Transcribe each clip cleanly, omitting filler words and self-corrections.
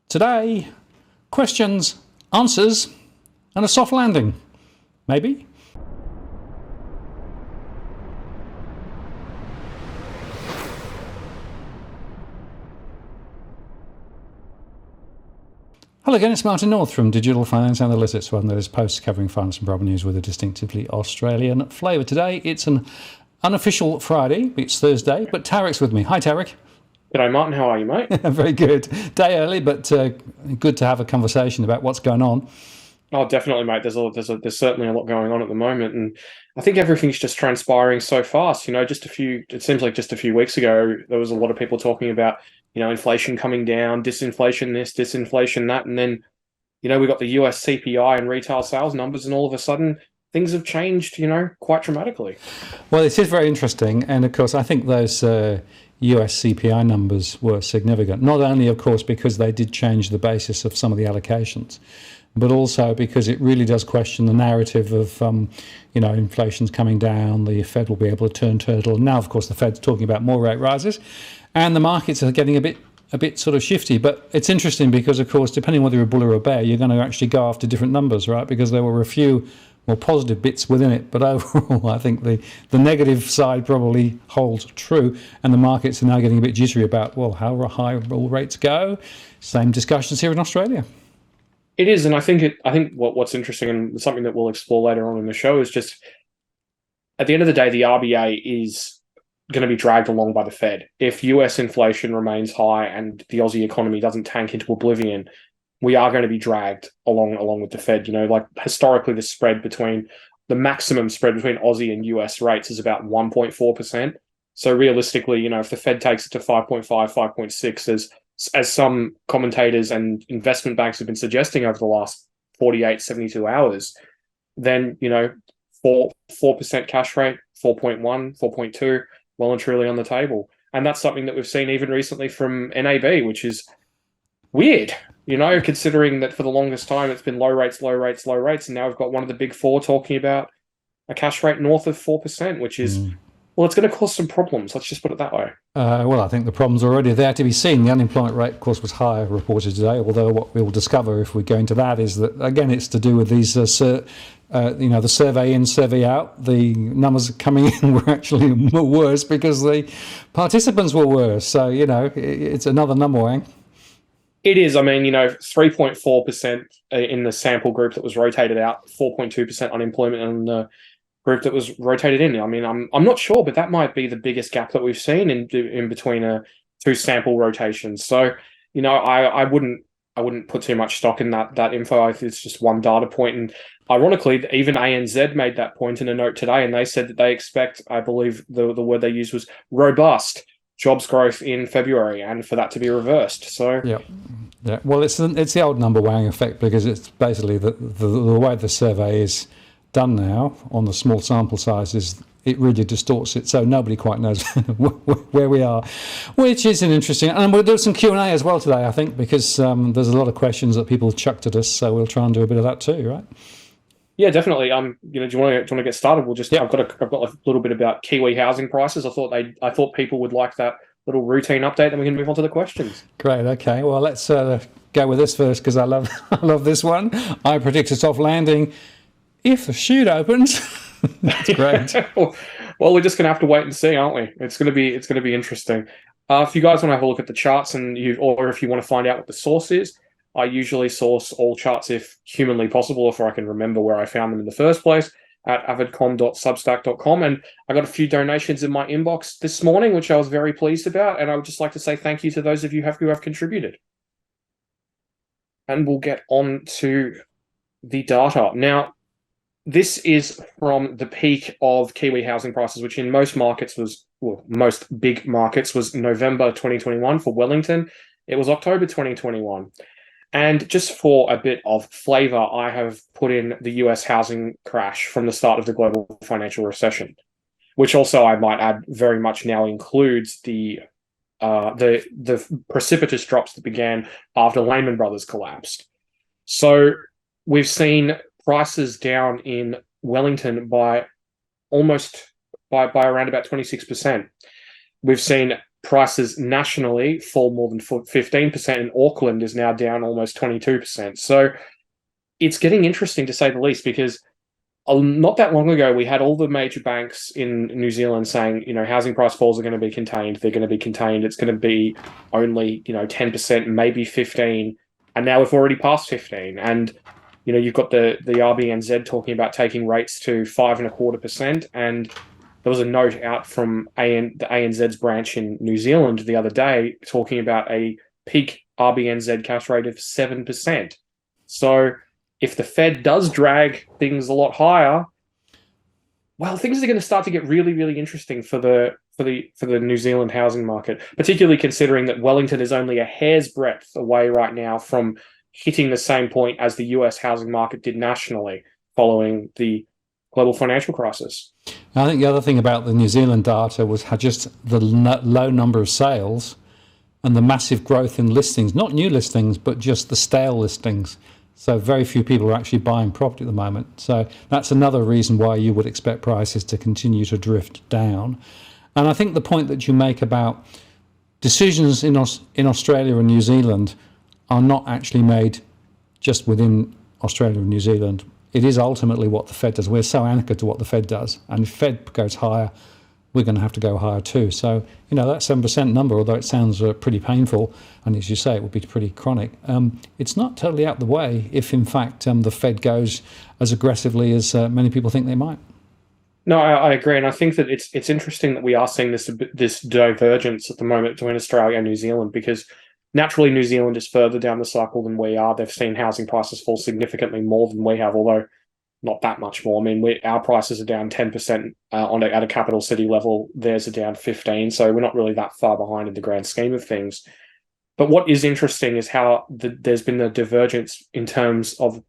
Today, questions, answers, and a soft landing. Maybe? Hello again, it's Martin North from Digital Finance Analytics, one that is posts covering finance and property news with a distinctively Australian flavour. Today, it's an unofficial Friday. It's Thursday, but Tarric's with me. Hi, Tarric. G'day, Martin. How are you, mate? Very good. Day early, but good to have a conversation about what's going on. Oh, definitely, mate. There's certainly a lot going on at the moment, and I think everything's just transpiring so fast. It seems like just a few weeks ago, there was a lot of people talking about, inflation coming down, disinflation this, disinflation that, and then, we got the US CPI and retail sales numbers, and all of a sudden things have changed, quite dramatically. Well, it is very interesting, and of course, I think those US CPI numbers were significant. Not only, of course, because they did change the basis of some of the allocations, but also because it really does question the narrative of, inflation's coming down, the Fed will be able to turn turtle. Now, of course, the Fed's talking about more rate rises, and the markets are getting a bit sort of shifty. But it's interesting because, of course, depending on whether you're a bull or a bear, you're going to actually go after different numbers, right? Because there were a few more positive bits within it, but overall, I think the negative side probably holds true, and the markets are now getting a bit jittery about, well, how high will rates go? Same discussions here in Australia. It is, and I think what's interesting and something that we'll explore later on in the show is just at the end of the day, the RBA is going to be dragged along by the Fed. If US inflation remains high and the Aussie economy doesn't tank into oblivion, we are going to be dragged along with the Fed. Like historically, the maximum spread between Aussie and US rates is about 1.4%. So realistically, if the Fed takes it to 5.5, 5.6, as some commentators and investment banks have been suggesting over the last 48, 72 hours, then, 4% cash rate, 4.1, 4.2, well and truly on the table. And that's something that we've seen even recently from NAB, which is weird, considering that for the longest time it's been low rates, low rates, low rates. And now we've got one of the big four talking about a cash rate north of 4%, which is, well, it's going to cause some problems. Let's just put it that way. Well, I think the problems are already there to be seen. The unemployment rate, of course, was higher reported today, although what we will discover if we go into that is that, again, it's to do with these, the survey in, survey out. The numbers coming in were actually worse because the participants were worse. So, it's another number, Wang. It is. 3.4% in the sample group that was rotated out, 4.2% unemployment in the group that was rotated in. I'm not sure, but that might be the biggest gap that we've seen in between two sample rotations. So, I wouldn't put too much stock in that info. It's just one data point. And ironically, even ANZ made that point in a note today, and they said that they expect, I believe the word they used was robust jobs growth in February, and for that to be reversed. So yeah. Well, it's the old number Wang effect, because it's basically the way the survey is done now on the small sample sizes. It really distorts it, so nobody quite knows where we are, which is an interesting. And we'll do some Q&A as well today, I think, because there's a lot of questions that people chucked at us, so we'll try and do a bit of that too, right? Yeah, definitely. Do you want to get started? I've got a little bit about Kiwi housing prices. I thought people would like that little routine update, and we can move on to the questions. Great. Okay. Well, let's go with this first, because I love this one. I predict a soft landing if the chute opens. That's great. Well, we're just going to have to wait and see, aren't we? It's going to be interesting. If you guys want to have a look at the charts, or if you want to find out what the source is, I usually source all charts if humanly possible, if I can remember where I found them in the first place, at avidcom.substack.com. And I got a few donations in my inbox this morning, which I was very pleased about. And I would just like to say thank you to those of you who have contributed. And we'll get on to the data. Now, this is from the peak of Kiwi housing prices, which in most big markets was November 2021. For Wellington, it was October 2021. And just for a bit of flavor, I have put in the US housing crash from the start of the global financial recession, which also, I might add, very much now includes the precipitous drops that began after Lehman Brothers collapsed. So we've seen prices down in Wellington by around about 26%. We've seen prices nationally fall more than 15%, and Auckland is now down almost 22%. So it's getting interesting, to say the least, because not that long ago, we had all the major banks in New Zealand saying, housing price falls are going to be contained. They're going to be contained. It's going to be only, 10%, maybe 15%. And now we've already passed 15%. And, you've got the RBNZ talking about taking rates to 5.25%. And there was a note out from the ANZ's branch in New Zealand the other day talking about a peak RBNZ cash rate of 7%. So if the Fed does drag things a lot higher, well, things are going to start to get really, really interesting for the New Zealand housing market, particularly considering that Wellington is only a hair's breadth away right now from hitting the same point as the US housing market did nationally following the global financial crisis. I think the other thing about the New Zealand data was just the low number of sales and the massive growth in listings, not new listings, but just the stale listings. So very few people are actually buying property at the moment. So that's another reason why you would expect prices to continue to drift down. And I think the point that you make about decisions in Australia and New Zealand are not actually made just within Australia and New Zealand. It is ultimately what the Fed does. We're so anchored to what the Fed does. And if Fed goes higher, we're going to have to go higher too. So, that 7% number, although it sounds pretty painful, and as you say, it would be pretty chronic, it's not totally out the way if, in fact, the Fed goes as aggressively as many people think they might. No, I agree. And I think that it's interesting that we are seeing this divergence at the moment between Australia and New Zealand, because naturally New Zealand is further down the cycle than we are. They've seen housing prices fall significantly more than we have, although not that much more. I mean, our prices are down 10% at a capital city level. Theirs are down 15%. So we're not really that far behind in the grand scheme of things. But what is interesting is how there's been a divergence in terms of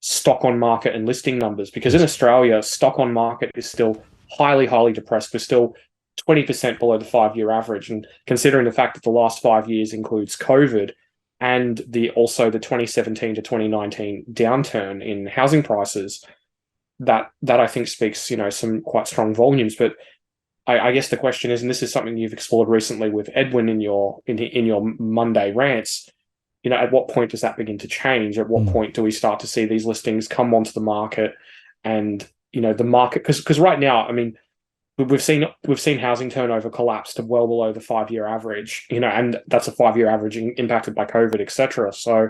stock on market and listing numbers. Because in Australia, stock on market is still highly, highly depressed. We're still 20% below the 5-year average. And considering the fact that the last 5 years includes COVID, and also the 2017 to 2019 downturn in housing prices, that I think speaks, some quite strong volumes. But I guess the question is, and this is something you've explored recently with Edwin in your Monday rants, at what point does that begin to change? At what point do we start to see these listings come onto the market, and the market, because right now, I mean, we've seen housing turnover collapse to well below the 5-year average, and that's a 5-year average impacted by COVID, etc. So,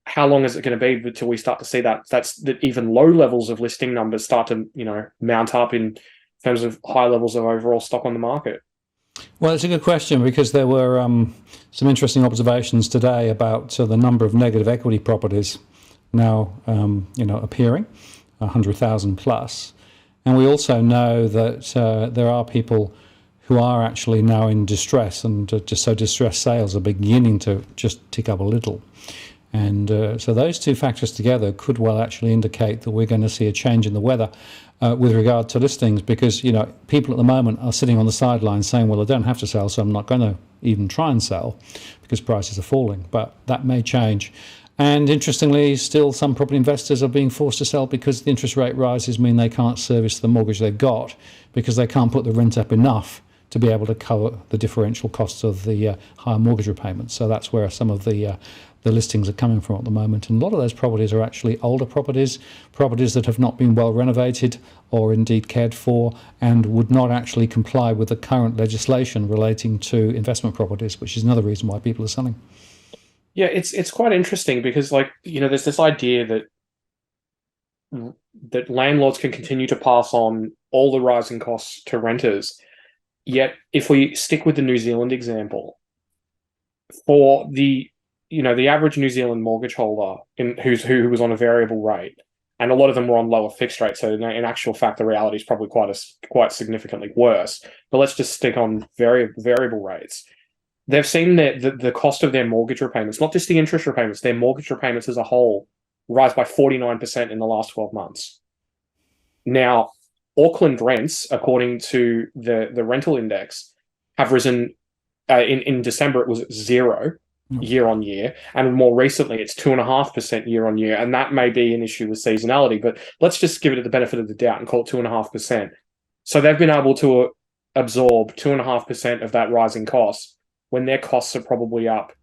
how long is it going to be until we start to see that even low levels of listing numbers start to, mount up in terms of high levels of overall stock on the market? Well, it's a good question, because there were some interesting observations today about the number of negative equity properties now, appearing, 100,000 plus. And we also know that there are people who are actually now in distress, and distressed sales are beginning to just tick up a little. And so those two factors together could well actually indicate that we're going to see a change in the weather with regard to listings, because, people at the moment are sitting on the sidelines saying, well, I don't have to sell, so I'm not going to even try and sell because prices are falling. But that may change. And interestingly, still some property investors are being forced to sell because the interest rate rises mean they can't service the mortgage they've got, because they can't put the rent up enough to be able to cover the differential costs of the higher mortgage repayments. So that's where some of the listings are coming from at the moment. And a lot of those properties are actually older properties that have not been well renovated or indeed cared for, and would not actually comply with the current legislation relating to investment properties, which is another reason why people are selling. Yeah, it's quite interesting, because there's this idea that landlords can continue to pass on all the rising costs to renters. Yet, if we stick with the New Zealand example, for the average New Zealand mortgage holder who was on a variable rate, and a lot of them were on lower fixed rates, so in actual fact, the reality is probably quite significantly worse. But let's just stick on variable rates. They've seen the cost of their mortgage repayments, not just the interest repayments, their mortgage repayments as a whole, rise by 49% in the last 12 months. Now, Auckland rents, according to the rental index, have risen. In December, it was 0 year on year, and more recently, it's 2.5% year on year. And that may be an issue with seasonality, but let's just give it the benefit of the doubt and call it 2.5%. So they've been able to absorb 2.5% of that rising cost when their costs are probably up,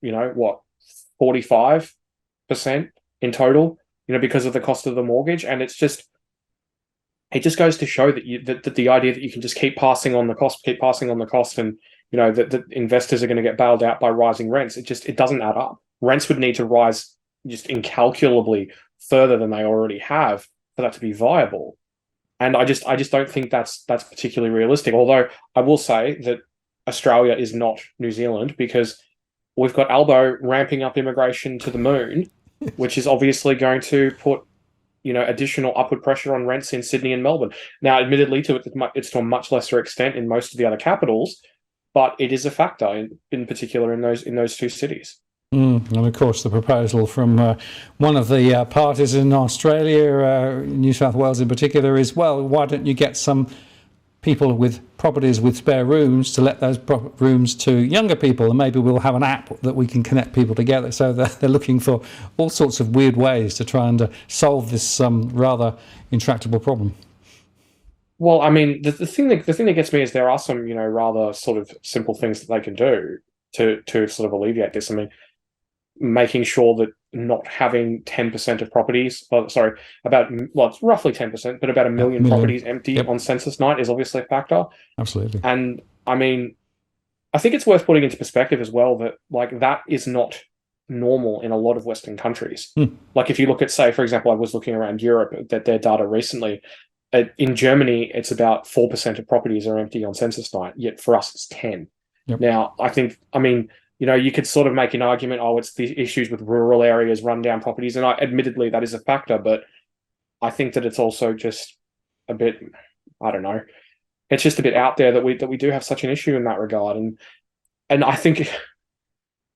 45% in total, because of the cost of the mortgage. And it just goes to show that the idea that you can just keep passing on the cost, and that investors are going to get bailed out by rising rents, it doesn't add up. Rents would need to rise just incalculably further than they already have for that to be viable. And I just don't think that's particularly realistic. Although I will say that Australia is not New Zealand, because we've got Albo ramping up immigration to the moon, which is obviously going to put additional upward pressure on rents in Sydney and Melbourne. Now, admittedly, it's to a much lesser extent in most of the other capitals, but it is a factor in particular in those two cities. And of course, the proposal from one of the parties in Australia, New South Wales in particular, is, well, why don't you get some people with properties with spare rooms to let those rooms to younger people, and maybe we'll have an app that we can connect people together. So they're looking for all sorts of weird ways to try and solve this rather intractable problem. Well, I mean, the thing that gets me is there are some rather sort of simple things that they can do to sort of alleviate this. I mean, making sure that not having 10% of properties, it's roughly 10%, but about a million properties empty on census night is obviously a factor. Absolutely. And I mean, I think it's worth putting into perspective as well that that is not normal in a lot of Western countries. Like if you look at, say, for example, I was looking around Europe at their data recently. In Germany, it's about 4% of properties are empty on census night, yet for us it's 10. Yep. Now, you could sort of make an argument, it's the issues with rural areas, rundown properties, and admittedly that is a factor, but I think that it's also just a bit, I don't know, it's just a bit out there that we do have such an issue in that regard, and I think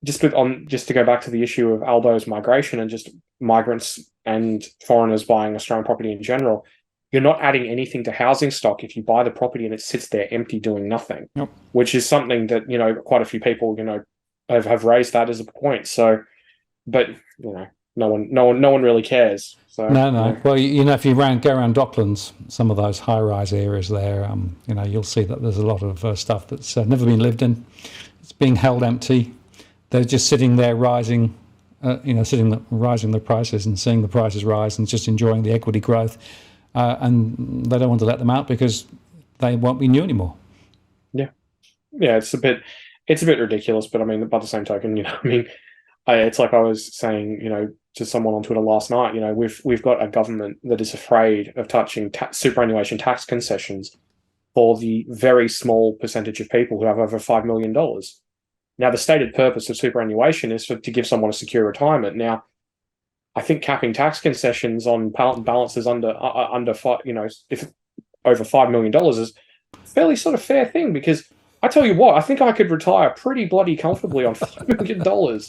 just to go back to the issue of Albo's migration and just migrants and foreigners buying Australian property in general. You're not adding anything to housing stock if you buy the property and it sits there empty doing nothing, which is something that, quite a few people, have raised that as a point. So, but, no one really cares. So, no. Well, if you go around Docklands, some of those high-rise areas there, you'll see that there's a lot of stuff that's never been lived in. It's being held empty. They're just sitting there rising the prices and seeing the prices rise and just enjoying the equity growth. And they don't want to let them out because they won't be new anymore. Yeah, it's a bit ridiculous. But I mean, by the same token, it's like I was saying, to someone on Twitter last night. We've got a government that is afraid of touching superannuation tax concessions for the very small percentage of people who have over $5 million. Now, the stated purpose of superannuation is to give someone a secure retirement. Now, I think capping tax concessions on balances under if over $5 million is a fairly sort of fair thing, because I tell you what, I think I could retire pretty bloody comfortably on $5 million.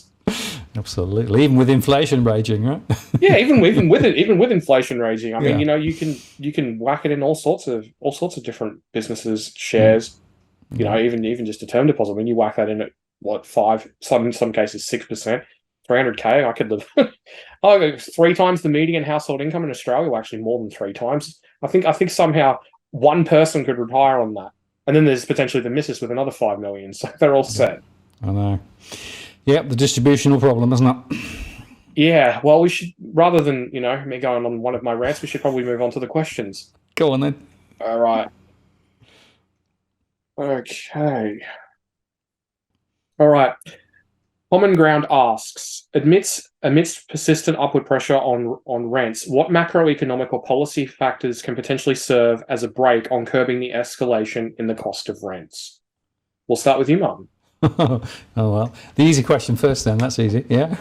Absolutely, even with inflation raging, right? Yeah, even with inflation raging. I mean, you can whack it in all sorts of different businesses, shares. Even just a term deposit. When you whack that in at 5, in some cases 6%. 300k, I could live 3 times the median household income in Australia, or actually more than 3 times. I think somehow one person could retire on that, and then there's potentially the missus with another 5 million, so they're all set. I know. Yep, the distributional problem, isn't it? Yeah. Well, we should, rather than me going on one of my rants, we should probably move on to the questions. Go on then. All right. Okay. All right. Common Ground asks, amidst persistent upward pressure on rents, what macroeconomic or policy factors can potentially serve as a brake on curbing the escalation in the cost of rents? We'll start with you, Martin. Oh, well. The easy question first then. That's easy, yeah.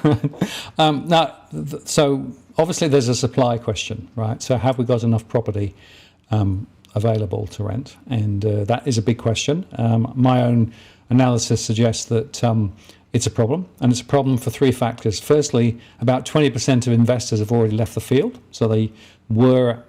So obviously there's a supply question, right? So have we got enough property available to rent? And that is a big question. My own analysis suggests that it's a problem, and it's a problem for 3 factors. Firstly, about 20% of investors have already left the field, so they were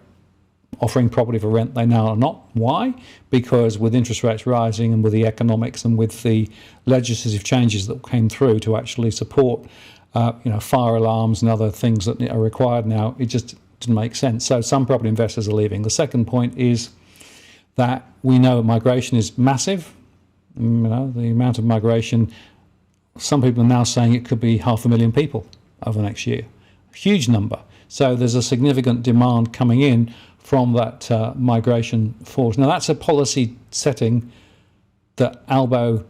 offering property for rent, they now are not. Why? Because with interest rates rising and with the economics and with the legislative changes that came through to actually support fire alarms and other things that are required now, it just didn't make sense. So some property investors are leaving. The second point is that we know migration is massive. You know, the amount of migration, some people are now saying it could be 500,000 people over the next year. A huge number. So there's a significant demand coming in from that migration force. Now, that's a policy setting that Albo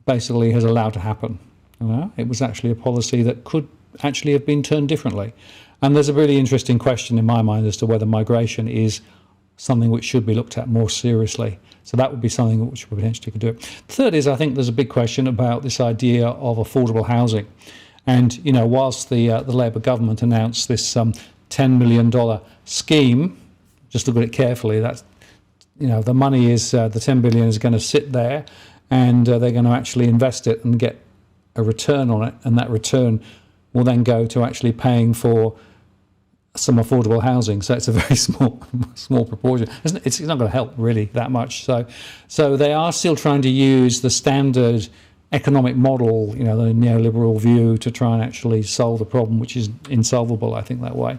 basically has allowed to happen. You know? It was actually a policy that could actually have been turned differently. And there's a really interesting question in my mind as to whether migration is something which should be looked at more seriously. So that would be something which we potentially could do. Third is, I think there's a big question about this idea of affordable housing. And, you know, whilst the Labour government announced this $10 million scheme, just look at it carefully, that's, you know, the money is, the 10 billion is going to sit there, and they're going to actually invest it and get a return on it. And that return will then go to actually paying for some affordable housing. So it's a very small proportion. It's not going to help really that much. So they are still trying to use the standard economic model, you know, the neoliberal view, to try and actually solve the problem, which is insolvable, I think, that way.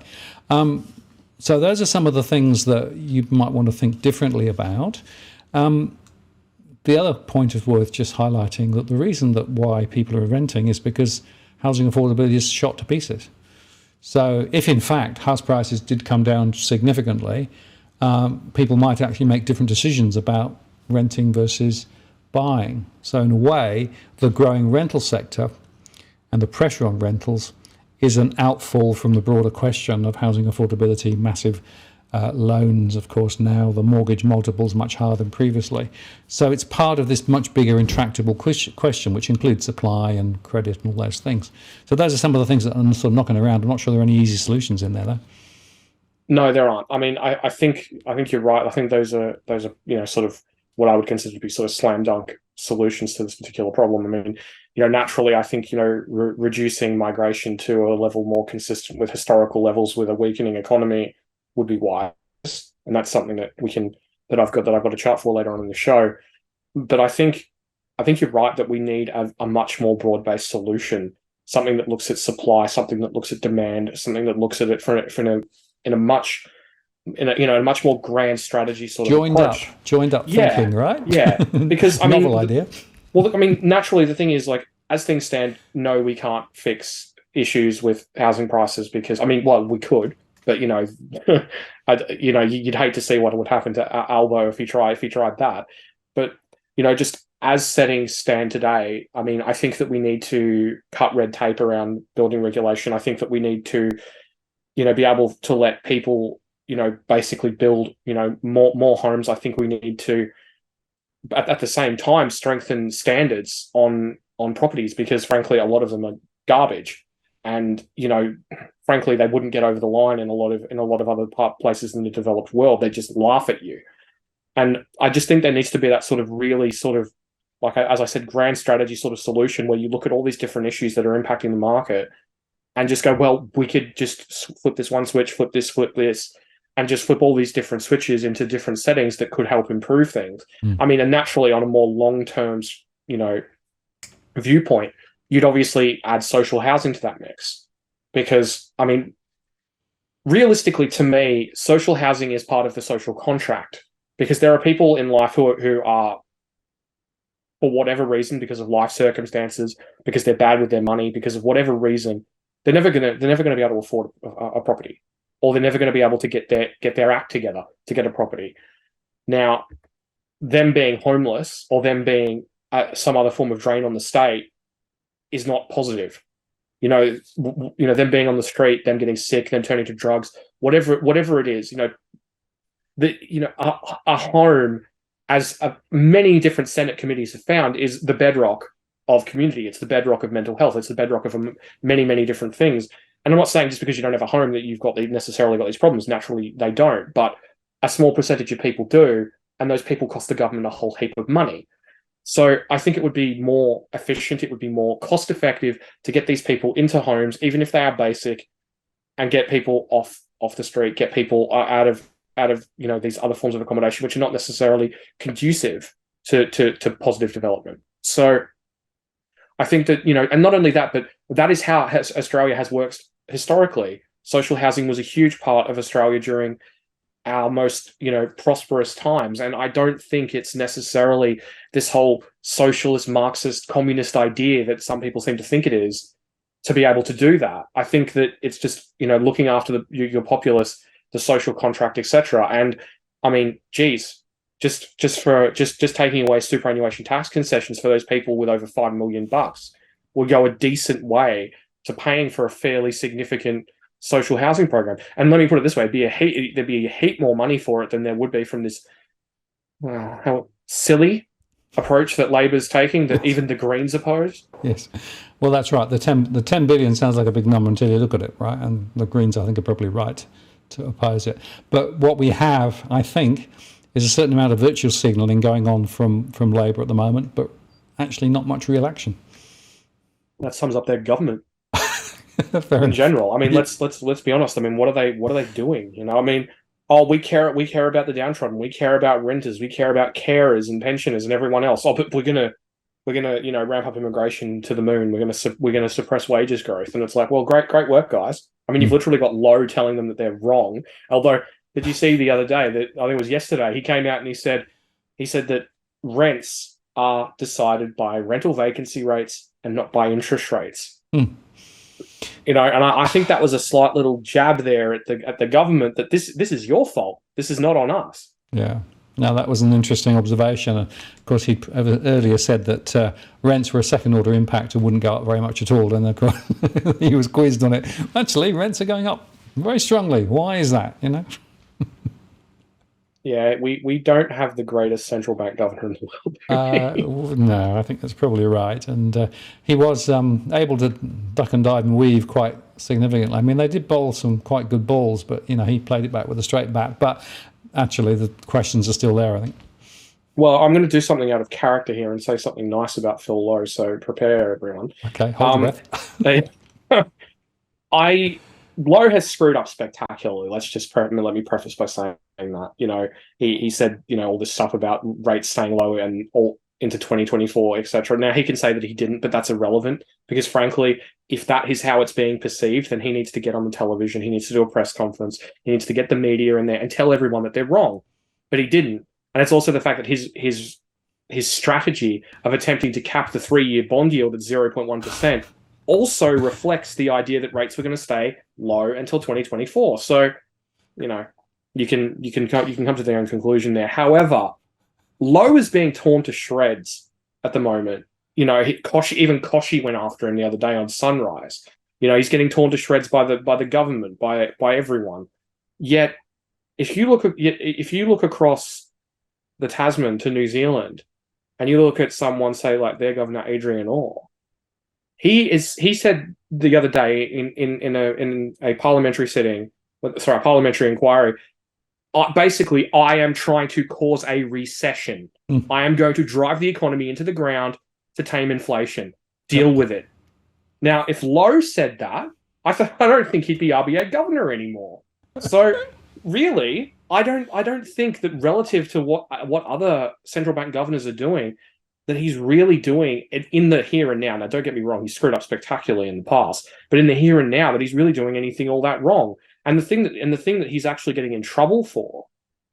So those are some of the things that you might want to think differently about. The other point is worth just highlighting, that the reason that why people are renting is because housing affordability is shot to pieces. So if in fact house prices did come down significantly, people might actually make different decisions about renting versus buying. So in a way, the growing rental sector and the pressure on rentals is an outfall from the broader question of housing affordability, massive loans, of course, now the mortgage multiples much higher than previously. So it's part of this much bigger intractable question, which includes supply and credit and all those things. So those are some of the things that I'm sort of knocking around. I'm not sure there are any easy solutions in there, though. No, there aren't. I mean, I think you're right. I think those are you know, sort of what I would consider to be sort of slam dunk solutions to this particular problem. I mean, you know, naturally, I think, you know, reducing migration to a level more consistent with historical levels with a weakening economy would be wise, and that's something that I've got a chart for later on in the show. But I think you're right that we need a much more broad-based solution, something that looks at supply, something that looks at demand, something that looks at it in a much more grand strategy sort of approach. Joined up thinking, right? Yeah, because I mean, novel idea. Well, look, I mean, naturally, the thing is, like, as things stand, no, we can't fix issues with housing prices because, I mean, well, we could, but you know, you'd hate to see what would happen to Albo if he tried that. But you know, just as settings stand today, I mean, I think that we need to cut red tape around building regulation. I think that we need to, you know, be able to let people, you know, basically build, you know, more homes. I think we need to, at the same time, strengthen standards on properties, because frankly, a lot of them are garbage, and you know, frankly, they wouldn't get over the line in a lot of other places in the developed world. They just laugh at you, and I just think there needs to be that sort of really sort of, like, as I said, grand strategy sort of solution where you look at all these different issues that are impacting the market and just go, well, we could just flip this one switch, flip this, and just flip all these different switches into different settings that could help improve things. I mean, and naturally, on a more long-term, you know, viewpoint, you'd obviously add social housing to that mix, because, I mean, realistically, to me, social housing is part of the social contract, because there are people in life who are, for whatever reason, because of life circumstances, because they're bad with their money, because of whatever reason, they're never gonna be able to afford a property, or they're never going to be able to get their act together to get a property. Now, them being homeless or them being some other form of drain on the state is not positive. You know, them being on the street, them getting sick, them turning to drugs, whatever it is. You know, a home, as many different Senate committees have found, is the bedrock of community. It's the bedrock of mental health. It's the bedrock of many different things. And I'm not saying just because you don't have a home that you've necessarily got these problems. Naturally, they don't. But a small percentage of people do, and those people cost the government a whole heap of money. So I think it would be more efficient, it would be more cost-effective to get these people into homes, even if they are basic, and get people off the street, get people out of you know, these other forms of accommodation, which are not necessarily conducive to positive development. So I think that, you know, and not only that, but that is how Australia has worked historically. Social housing was a huge part of Australia during our most, prosperous times. And I don't think it's necessarily this whole socialist, Marxist, communist idea that some people seem to think it is, to be able to do that. I think that it's just, looking after your populace, the social contract, etc. And I mean, geez, just taking away superannuation tax concessions for those people with over $5 million would go a decent way to paying for a fairly significant social housing program. And let me put it this way: there'd be a heap more money for it than there would be from this how silly approach that Labor's taking, that even the Greens oppose. Yes, well, that's right. The 10 billion sounds like a big number until you look at it, right? And the Greens, I think, are probably right to oppose it. But what we have, I think, is a certain amount of virtual signalling going on from Labor at the moment, but actually not much real action. That sums up their government in general. I mean, let's be honest. I mean, what are they doing? I mean, we care about the downtrodden, we care about renters, we care about carers and pensioners and everyone else. But we're gonna ramp up immigration to the moon. We're gonna suppress wages growth, and it's like, well, great work, guys. I mean, you've literally got Lowe telling them that they're wrong. Although, did you see the other day that, I think it was yesterday, he came out and he said that rents are decided by rental vacancy rates and not by interest rates. And I think that was a slight little jab there at the government, that this is your fault. This is not on us. Yeah. Now, that was an interesting observation. Of course, he earlier said that rents were a second-order impact and wouldn't go up very much at all. And of course, he was quizzed on it. Actually, rents are going up very strongly. Why is that? Yeah, we don't have the greatest central bank governor in the world. No, I think that's probably right. And he was able to duck and dive and weave quite significantly. I mean, they did bowl some quite good balls, but, he played it back with a straight bat. But actually, the questions are still there, I think. Well, I'm going to do something out of character here and say something nice about Phil Lowe, so prepare, everyone. Okay, hold your breath. Lowe has screwed up spectacularly. Let me preface by saying that. He said, all this stuff about rates staying low and all into 2024, etc. Now, he can say that he didn't, but that's irrelevant, because frankly, if that is how it's being perceived, then he needs to get on the television. He needs to do a press conference. He needs to get the media in there and tell everyone that they're wrong. But he didn't. And it's also the fact that his strategy of attempting to cap the 3-year bond yield at 0.1% also reflects the idea that rates were going to stay low until 2024. So, you can come to their own conclusion there. However, Lowe is being torn to shreds at the moment. Koshi went after him the other day on Sunrise. He's getting torn to shreds by the government, by everyone. Yet, if you look across the Tasman to New Zealand, and you look at someone, say, like their governor Adrian Orr, he said the other day in a parliamentary parliamentary inquiry, basically, I am trying to cause a recession. I am going to drive the economy into the ground to tame inflation. Deal with it. Now, if Lowe said that, I don't think he'd be RBA governor anymore. So, really, I don't think that relative to what other central bank governors are doing, that he's really doing it in the here and now. Now, don't get me wrong, he screwed up spectacularly in the past, but in the here and now, that he's really doing anything all that wrong. And the thing that he's actually getting in trouble for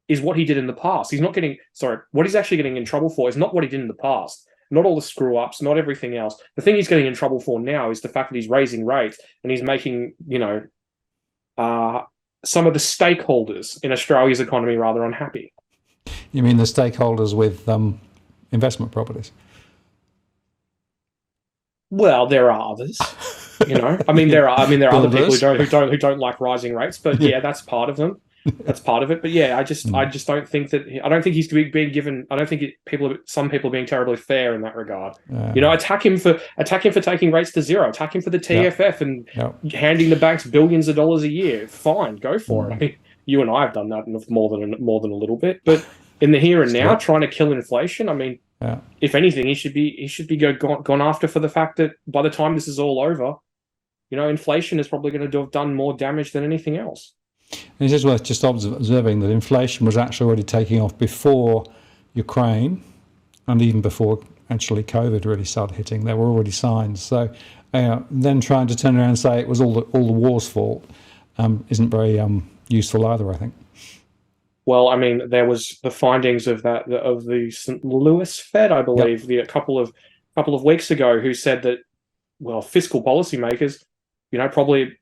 is what he did in the past. What he's actually getting in trouble for is not what he did in the past. Not all the screw ups, not everything else. The thing he's getting in trouble for now is the fact that he's raising rates and he's making, some of the stakeholders in Australia's economy rather unhappy. You mean the stakeholders with investment properties? Well, there are others. There are other people who don't like rising rates, but yeah, that's part of them. That's part of it. But yeah, I just don't think he's being given. I don't think some people are being terribly fair in that regard. Attack him for taking rates to zero. Attack him for the TFF and handing the banks billions of dollars a year. Fine, go for it. I mean, you and I have done that more than a little bit, but in the here and now, trying to kill inflation. I mean, if anything, he should be gone after for the fact that by the time this is all over, inflation is probably going to have done more damage than anything else. And it is worth just observing that inflation was actually already taking off before Ukraine, and even before actually COVID really started hitting. There were already signs. So then trying to turn around and say it was all the war's fault isn't very useful either, I think. Well, I mean, there was the findings of the St. Louis Fed, I Yep. believe, a couple of weeks ago, who said that, well, fiscal policymakers, probably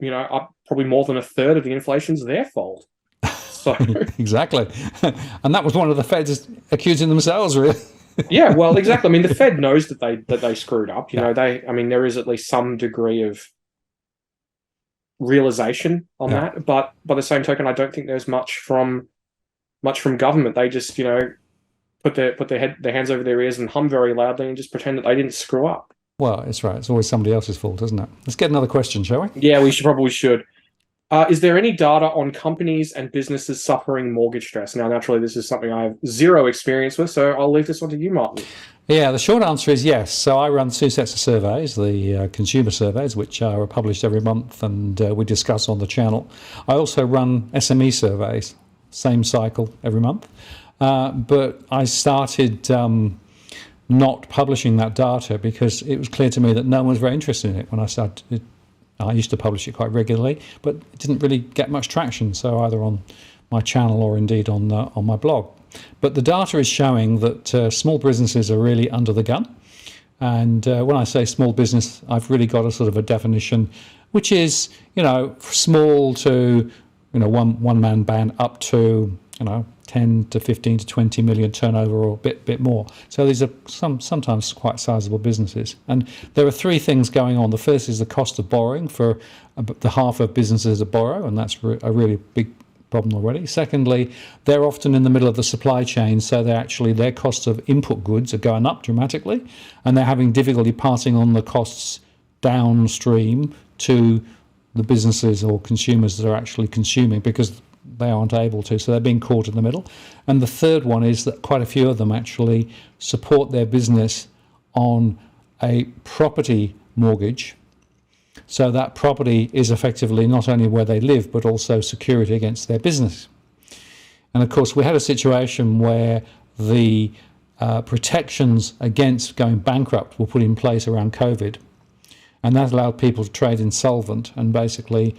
more than a third of the inflation's their fault. So Exactly. And that was one of the Feds accusing themselves, really. yeah, well, exactly. I mean, the Fed knows that they screwed up. Yeah. I mean, there is at least some degree of realization on Yeah. that, but by the same token, I don't think there's much from government. They just, put their hands over their ears and hum very loudly and just pretend that they didn't screw up. Well, it's right. It's always somebody else's fault, isn't it? Let's get another question, shall we? Yeah, we probably should. Is there any data on companies and businesses suffering mortgage stress? Now, naturally, this is something I have zero experience with, so I'll leave this one to you, Martin. Yeah, the short answer is yes. So I run two sets of surveys, the consumer surveys, which are published every month and we discuss on the channel. I also run SME surveys, same cycle every month. But I started not publishing that data because it was clear to me that no one was very interested in it when I started. I used to publish it quite regularly, but it didn't really get much traction. So either on my channel or indeed on my blog. But the data is showing that small businesses are really under the gun. And when I say small business, I've really got a sort of a definition, which is, small to, one man band up to, 10 to 15 to 20 million turnover or a bit more. So these are sometimes quite sizable businesses. And there are three things going on. The first is the cost of borrowing for the half of businesses that borrow, and that's a really big problem already. Secondly, they're often in the middle of the supply chain, so their costs of input goods are going up dramatically, and they're having difficulty passing on the costs downstream to the businesses or consumers that are actually consuming because they aren't able to, so they're being caught in the middle. And the third one is that quite a few of them actually support their business on a property mortgage. So that property is effectively not only where they live, but also security against their business. And of course, we had a situation where the protections against going bankrupt were put in place around COVID. And that allowed people to trade insolvent. And basically,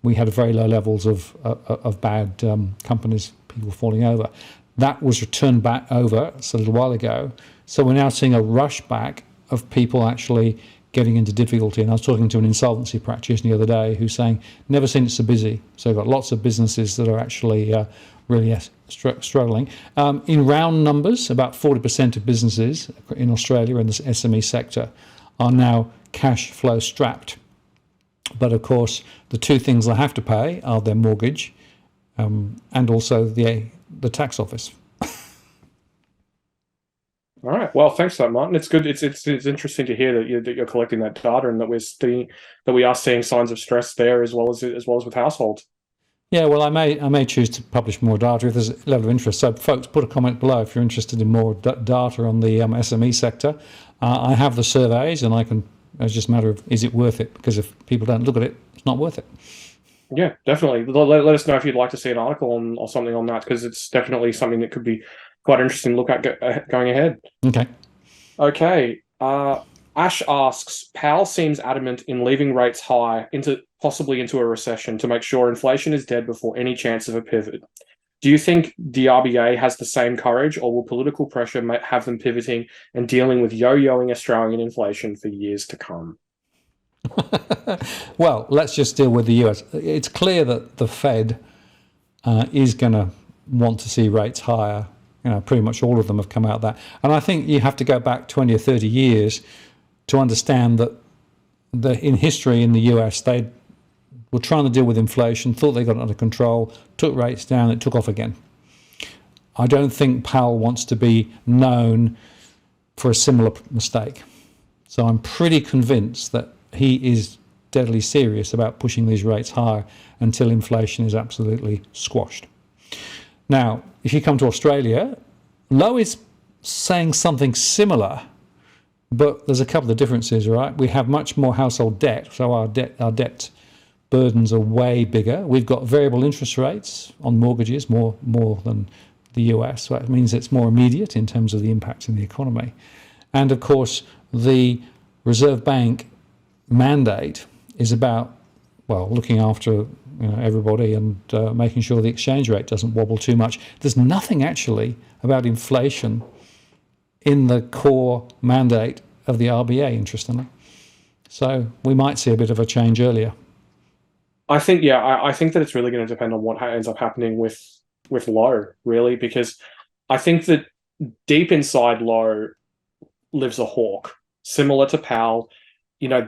we had very low levels of bad companies, people falling over. That was returned back over a little while ago. So we're now seeing a rush back of people actually getting into difficulty. And I was talking to an insolvency practitioner the other day who's saying, never seen it so busy. So we've got lots of businesses that are actually really struggling. In round numbers, about 40% of businesses in Australia in the SME sector are now cash flow strapped. But of course, the two things they have to pay are their mortgage and also the tax office. All right. Well, thanks for that, Martin. It's good. It's interesting to hear that you're collecting that data and that we are seeing signs of stress there as well as with households. Yeah, well, I may choose to publish more data if there's a level of interest. So, folks, put a comment below if you're interested in more data on the SME sector. I have the surveys, and I can. It's just a matter of is it worth it? Because if people don't look at it, it's not worth it. Yeah, definitely. Let us know if you'd like to see an article or something on that, because it's definitely something that could be quite interesting to look at going ahead. Okay. Ash asks, Powell seems adamant in leaving rates high possibly into a recession to make sure inflation is dead before any chance of a pivot. Do you think the RBA has the same courage, or will political pressure have them pivoting and dealing with yo-yoing Australian inflation for years to come? Well, let's just deal with the US. It's clear that the Fed is going to want to see rates higher. Pretty much all of them have come out that. And I think you have to go back 20 or 30 years to understand that in history in the US, they were trying to deal with inflation, thought they got it under control, took rates down, it took off again. I don't think Powell wants to be known for a similar mistake. So I'm pretty convinced that he is deadly serious about pushing these rates higher until inflation is absolutely squashed. Now, if you come to Australia, Lowe is saying something similar, but there's a couple of differences, right? We have much more household debt, so our debt burdens are way bigger. We've got variable interest rates on mortgages, more than the US, so that means it's more immediate in terms of the impact in the economy. And of course, the Reserve Bank mandate is about, looking after everybody and making sure the exchange rate doesn't wobble too much. There's nothing actually about inflation in the core mandate of the RBA, interestingly. So we might see a bit of a change earlier. I think that it's really going to depend on what ends up happening with Lowe, really, because I think that deep inside Lowe lives a hawk, similar to Powell.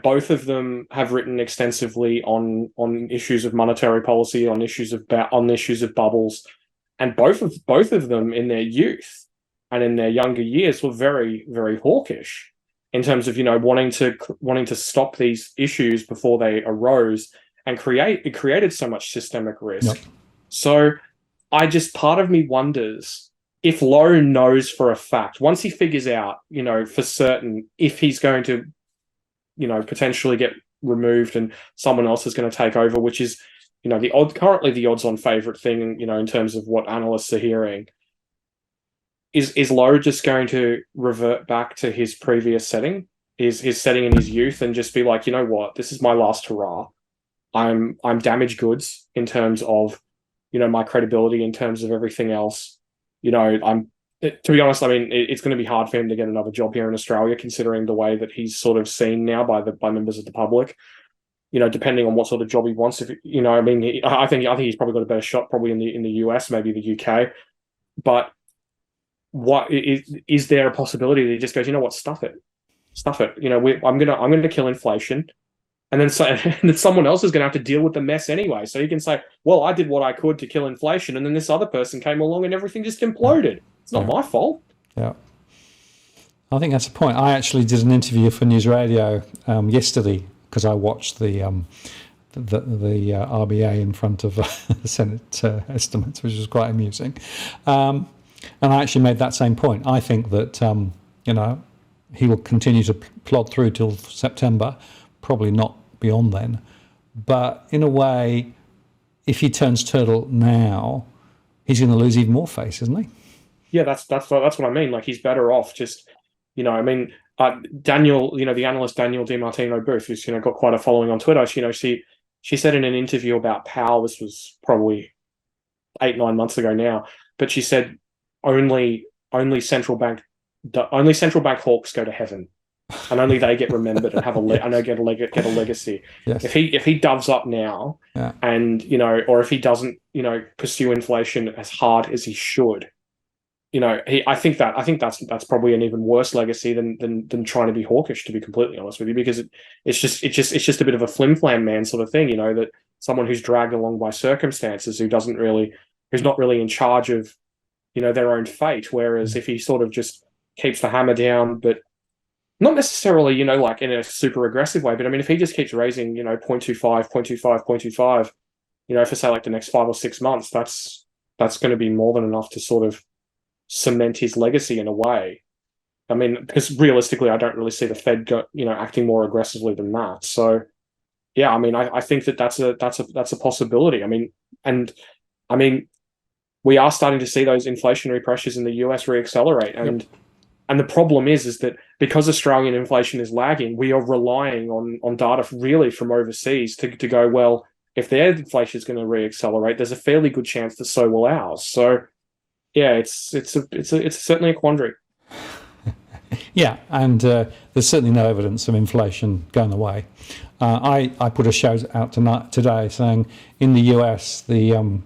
Both of them have written extensively on issues of monetary policy, on issues of bubbles, and both of them in their youth and in their younger years were very, very hawkish in terms of wanting to stop these issues before they arose, and it created so much systemic risk. Yep. So part of me wonders if Lowe knows for a fact, once he figures out, for certain, if he's going to, potentially get removed and someone else is going to take over, which is, currently the odds-on favorite thing, in terms of what analysts are hearing. Is Lowe just going to revert back to his previous setting, his setting in his youth, and just be like, you know what, this is my last hurrah. I'm damaged goods in terms of, my credibility, in terms of everything else. To be honest, I mean, it's going to be hard for him to get another job here in Australia, considering the way that he's sort of seen now by members of the public. Depending on what sort of job he wants. If I think he's probably got a better shot, probably in the US, maybe the UK. But what is there a possibility that he just goes, you know what, stuff it. I'm gonna kill inflation. And then someone else is going to have to deal with the mess anyway. So you can say, well, I did what I could to kill inflation, and then this other person came along and everything just imploded. It's not my fault. Yeah. I think that's the point. I actually did an interview for News Radio yesterday, because I watched the RBA in front of the Senate estimates, which was quite amusing. And I actually made that same point. I think that, he will continue to plod through till September, probably not beyond then. But in a way, if he turns turtle now, he's going to lose even more face, isn't he? Yeah, that's what I mean. Like, he's better off just, Daniel, the analyst Daniel DiMartino Booth, who's got quite a following on Twitter. She said in an interview about Powell, this was probably 8-9 months ago now, but she said only central bank hawks go to heaven. And only they get remembered and have get a legacy. Yes. If he doves up now, yeah. And or if he doesn't pursue inflation as hard as he should, I think that's probably an even worse legacy than trying to be hawkish, to be completely honest with you, because it's just a bit of a flim flam man sort of thing, that someone who's dragged along by circumstances, who's not really in charge of their own fate. Whereas if he sort of just keeps the hammer down, but not necessarily, like in a super aggressive way, but I mean, if he just keeps raising, 0.25, for say like the next 5 or 6 months, that's going to be more than enough to sort of cement his legacy in a way. I mean, because realistically, I don't really see the Fed acting more aggressively than that. So, yeah, I mean, I think that's a possibility. I mean, we are starting to see those inflationary pressures in the US reaccelerate, and. Yep. And the problem is that because Australian inflation is lagging, we are relying on data really from overseas to go, well, if their inflation is going to reaccelerate, there's a fairly good chance that so will ours. So, yeah, it's certainly a quandary. Yeah, and there's certainly no evidence of inflation going away. I put a show out today saying in the US the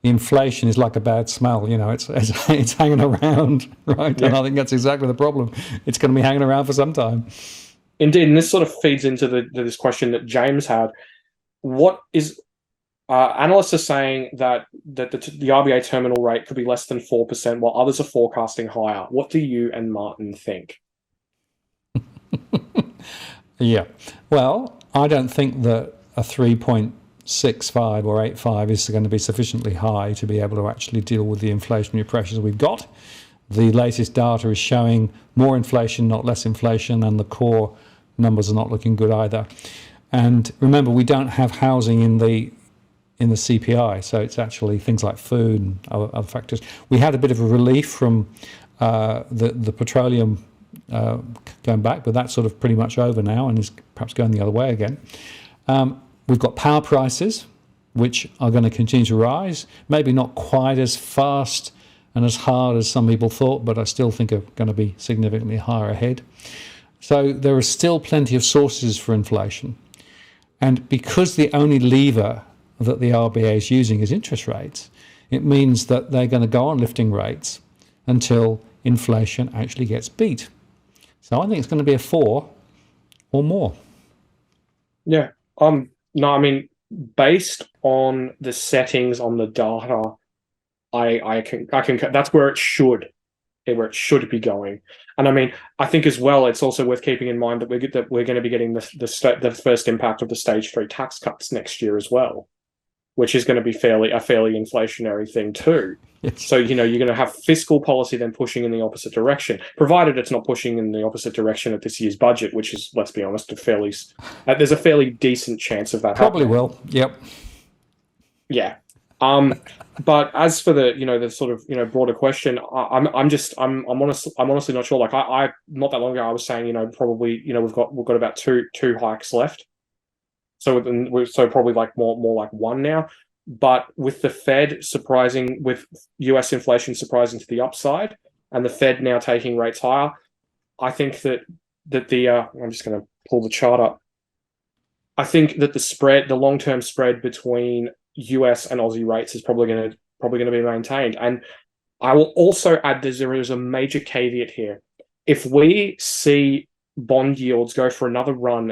inflation is like a bad smell, it's hanging around, right? Yeah. And I think that's exactly the problem. It's going to be hanging around for some time. Indeed, and this sort of feeds into this question that James had. What is analysts are saying that the RBA terminal rate could be less than 4%, while others are forecasting higher. What do you and Martin think? Yeah, well, I don't think that a 3.65 or 85 is going to be sufficiently high to be able to actually deal with the inflationary pressures we've got. The latest data is showing more inflation, not less inflation, and the core numbers are not looking good either. And remember, we don't have housing in the CPI, so it's actually things like food and other factors. We had a bit of a relief from the petroleum going back, but that's sort of pretty much over now and is perhaps going the other way again. We've got power prices, which are going to continue to rise. Maybe not quite as fast and as hard as some people thought, but I still think are going to be significantly higher ahead. So there are still plenty of sources for inflation. And because the only lever that the RBA is using is interest rates, it means that they're going to go on lifting rates until inflation actually gets beat. So I think it's going to be a 4 or more. Yeah. No, I mean, based on the settings on the data, I can that's where it should be going. And I mean, I think as well, it's also worth keeping in mind that we're going to be getting the first impact of the stage 3 tax cuts next year as well, which is going to be a fairly inflationary thing too. Yes. So, you're going to have fiscal policy then pushing in the opposite direction, provided it's not pushing in the opposite direction at this year's budget, which is, let's be honest, there's a fairly decent chance of that Probably happening. will. Yep. Yeah. But as for the sort of broader question, I'm honestly not sure. Like I not that long ago I was saying probably we've got about two hikes left, so probably like more like one now. But with the Fed with US inflation surprising to the upside, and the Fed now taking rates higher, I think that I'm just going to pull the chart up. I think that the long-term spread between US and Aussie rates is probably going to be maintained. And I will also add there is a major caveat here. If we see bond yields go for another run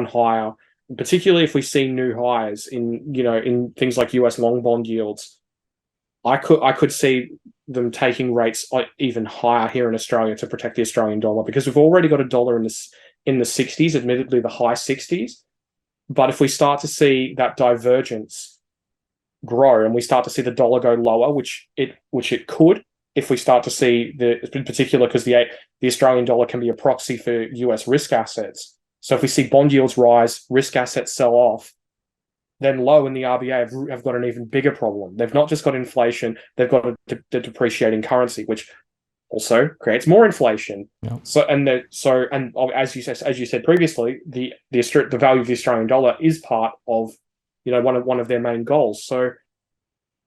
higher, particularly if we see new highs in things like US long bond yields, I could see them taking rates even higher here in Australia to protect the Australian dollar, because we've already got a dollar in the 60s, admittedly the high 60s. But if we start to see that divergence grow and we start to see the dollar go lower, which it could, if we start to see in particular, because the Australian dollar can be a proxy for US risk assets. So if we see bond yields rise, risk assets sell off, then low and the RBA have got an even bigger problem. They've not just got inflation, they've got the depreciating currency, which also creates more inflation. Yeah. So as you said previously, the value of the Australian dollar is part of one of their main goals. So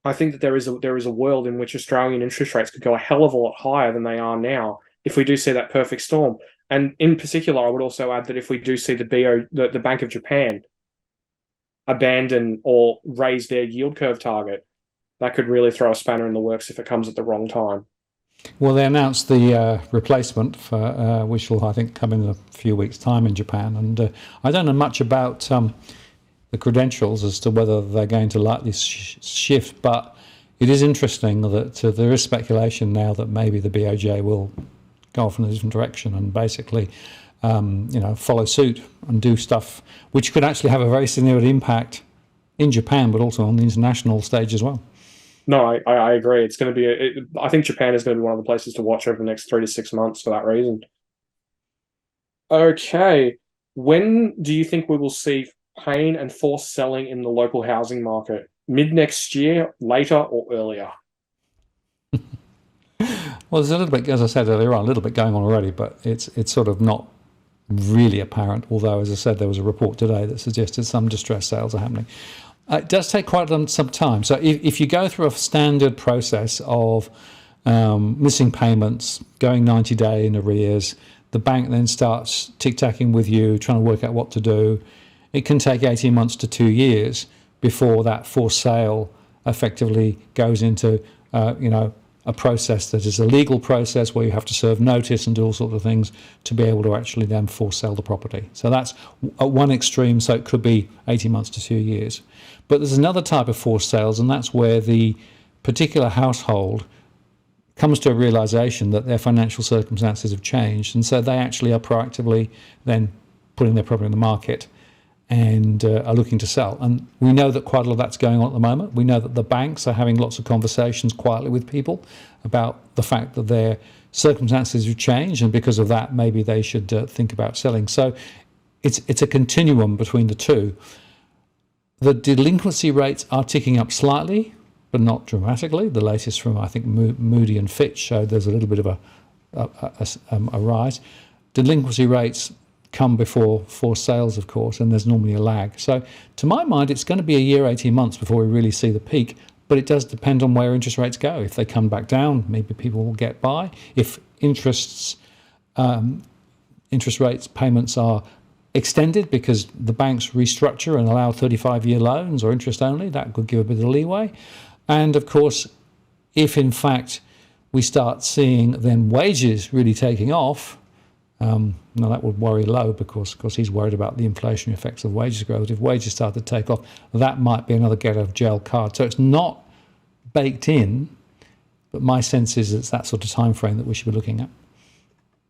I think that there is a world in which Australian interest rates could go a hell of a lot higher than they are now if we do see that perfect storm. And in particular, I would also add that if we do see the Bank of Japan abandon or raise their yield curve target, that could really throw a spanner in the works if it comes at the wrong time. Well, they announced the replacement for which will, I think, come in a few weeks' time in Japan. And I don't know much about the credentials as to whether they're going to likely shift, but it is interesting that there is speculation now that maybe the BOJ will go off in a different direction and basically follow suit and do stuff which could actually have a very significant impact in Japan, but also on the international stage as well. No, I agree. It's going to be. I think Japan is going to be one of the places to watch over the next 3 to 6 months for that reason. Okay, when do you think we will see pain and forced selling in the local housing market? Mid next year, later, or earlier? Well, there's a little bit, as I said earlier on, a little bit going on already, but it's sort of not really apparent. Although, as I said, there was a report today that suggested some distressed sales are happening. It does take quite some time. So if you go through a standard process of missing payments, going 90-day in arrears, the bank then starts tic-tacking with you, trying to work out what to do. It can take 18 months to 2 years before that forced sale effectively goes into a process that is a legal process where you have to serve notice and do all sorts of things to be able to actually then force sell the property. So that's at one extreme, so it could be 18 months to 2 years. But there's another type of forced sales, and that's where the particular household comes to a realization that their financial circumstances have changed, and so they actually are proactively then putting their property in the market and are looking to sell. And we know that quite a lot of that's going on at the moment. We know that the banks are having lots of conversations quietly with people about the fact that their circumstances have changed, and because of that, maybe they should think about selling. So it's a continuum between the two. The delinquency rates are ticking up slightly, but not dramatically. The latest from, I think, Moody and Fitch showed there's a little bit of a rise. Delinquency rates come before forced sales, of course, and there's normally a lag. So to my mind, it's going to be a year, 18 months before we really see the peak, but it does depend on where interest rates go. If they come back down, maybe people will get by. If interest rates payments are extended because the banks restructure and allow 35-year loans or interest only, that could give a bit of leeway. And of course, if in fact we start seeing then wages really taking off, now that would worry Lowe because he's worried about the inflationary effects of wages growth. If wages start to take off, that might be another get out of jail card. So it's not baked in, but my sense is it's that sort of time frame that we should be looking at.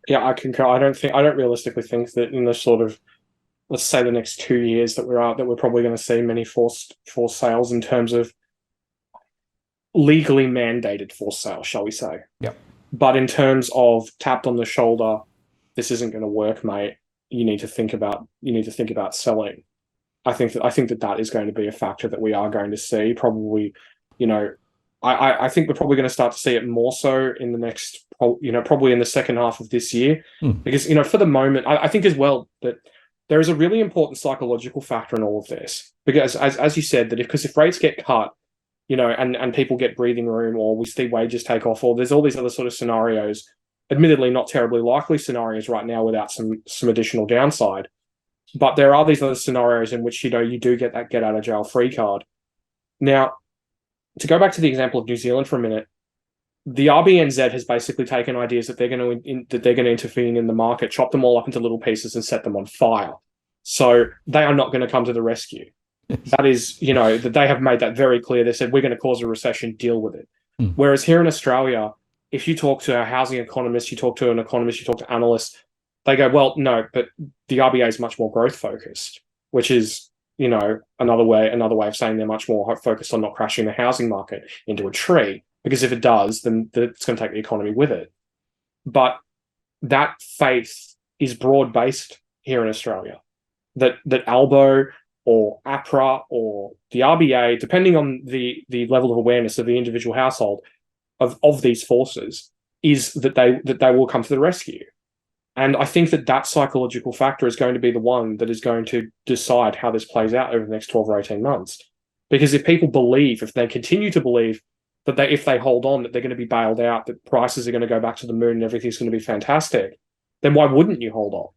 Yeah, I concur. I don't realistically think that in the sort of, let's say, the next 2 years that we're probably going to see many forced sales in terms of legally mandated forced sales, shall we say? Yep. But in terms of tapped on the shoulder, this isn't going to work, mate. You need to think about selling. I think that is going to be a factor that we are going to see. Probably, I think we're probably going to start to see it more so in the next, probably in the second half of this year, because for the moment, I think as well that there is a really important psychological factor in all of this, because as you said, that if rates get cut, and people get breathing room, or we see wages take off, or there's all these other sort of scenarios, admittedly not terribly likely scenarios right now without some additional downside. But there are these other scenarios in which, you do get that get out of jail free card. Now, to go back to the example of New Zealand for a minute, the RBNZ has basically taken ideas that they're going to intervene in the market, chop them all up into little pieces and set them on fire. So they are not going to come to the rescue. That is, that they have made that very clear. They said, we're going to cause a recession, deal with it. Whereas here in Australia, if you talk to a housing economist, you talk to an economist, you talk to analysts, they go, well, no, but the RBA is much more growth focused, which is, another way of saying they're much more focused on not crashing the housing market into a tree, because if it does, then it's going to take the economy with it. But that faith is broad-based here in Australia. That ALBO or APRA or the RBA, depending on the level of awareness of the individual household of these forces, is that they will come to the rescue. And I think that psychological factor is going to be the one that is going to decide how this plays out over the next 12 or 18 months. Because if they continue to believe that if they hold on, that they're going to be bailed out, that prices are going to go back to the moon and everything's going to be fantastic, then why wouldn't you hold on?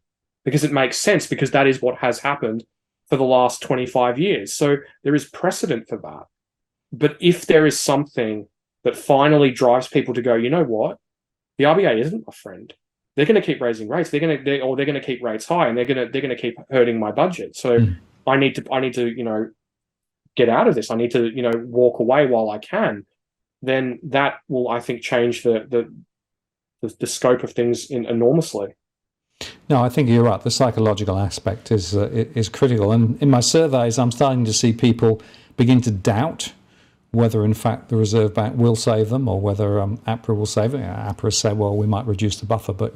Because it makes sense, because that is what has happened for the last 25 years. So there is precedent for that. But if there is something that finally drives people to go, you know what, the RBA isn't my friend. They're going to keep raising rates. They're going to keep rates high, and they're going to keep hurting my budget. So I need to get out of this. I need to walk away while I can. Then that will, I think, change the scope of things enormously. No, I think you're right. The psychological aspect is critical. And in my surveys, I'm starting to see people begin to doubt whether, in fact, the Reserve Bank will save them, or whether APRA will save them. APRA say, well, we might reduce the buffer, but,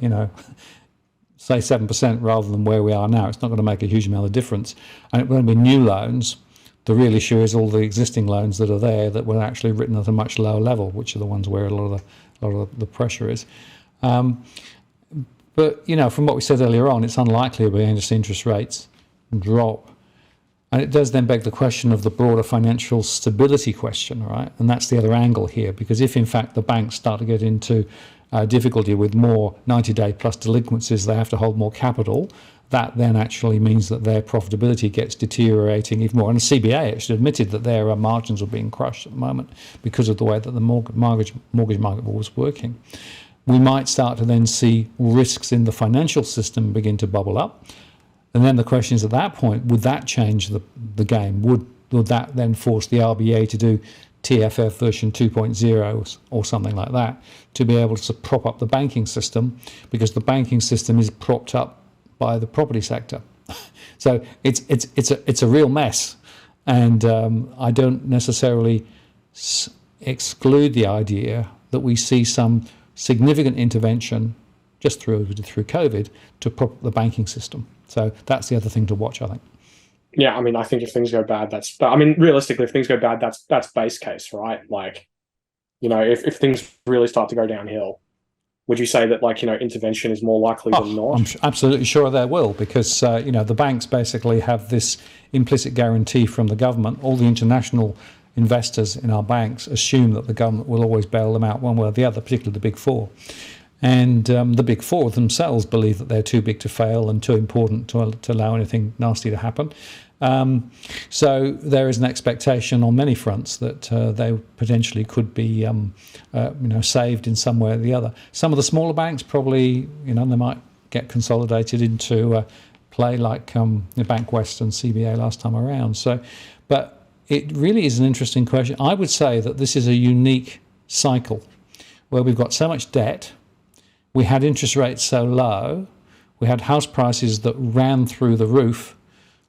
say 7% rather than where we are now. It's not going to make a huge amount of difference. And it won't be new loans. The real issue is all the existing loans that are there that were actually written at a much lower level, which are the ones where a lot of the pressure is. But, from what we said earlier on, it's unlikely we're going to see interest rates drop. And it does then beg the question of the broader financial stability question, right? And that's the other angle here, because if, in fact, the banks start to get into difficulty with more 90-day plus delinquencies, they have to hold more capital, that then actually means that their profitability gets deteriorating even more. And the CBA actually admitted that their margins are being crushed at the moment because of the way that the mortgage market was working. We might start to then see risks in the financial system begin to bubble up. And then the question is, at that point, would that change the game? Would that then force the RBA to do TFF version 2.0 or something like that, to be able to prop up the banking system, because the banking system is propped up by the property sector. So it's a real mess. And I don't necessarily exclude the idea that we see some significant intervention just through COVID to prop up the banking system. So that's the other thing to watch, I think. Yeah, I mean, I think if things go bad, realistically, if things go bad, that's base case, right? Like, if things really start to go downhill, would you say that, like, intervention is more likely than not? I'm absolutely sure there will, because the banks basically have this implicit guarantee from the government. All the international investors in our banks assume that the government will always bail them out one way or the other, particularly the big four. And the big four themselves believe that they're too big to fail and too important to allow anything nasty to happen. So there is an expectation on many fronts that they potentially could be, saved in some way or the other. Some of the smaller banks probably, they might get consolidated into a play like Bank West and CBA last time around. So, but it really is an interesting question. I would say that this is a unique cycle where we've got so much debt. We had interest rates so low. We had house prices that ran through the roof,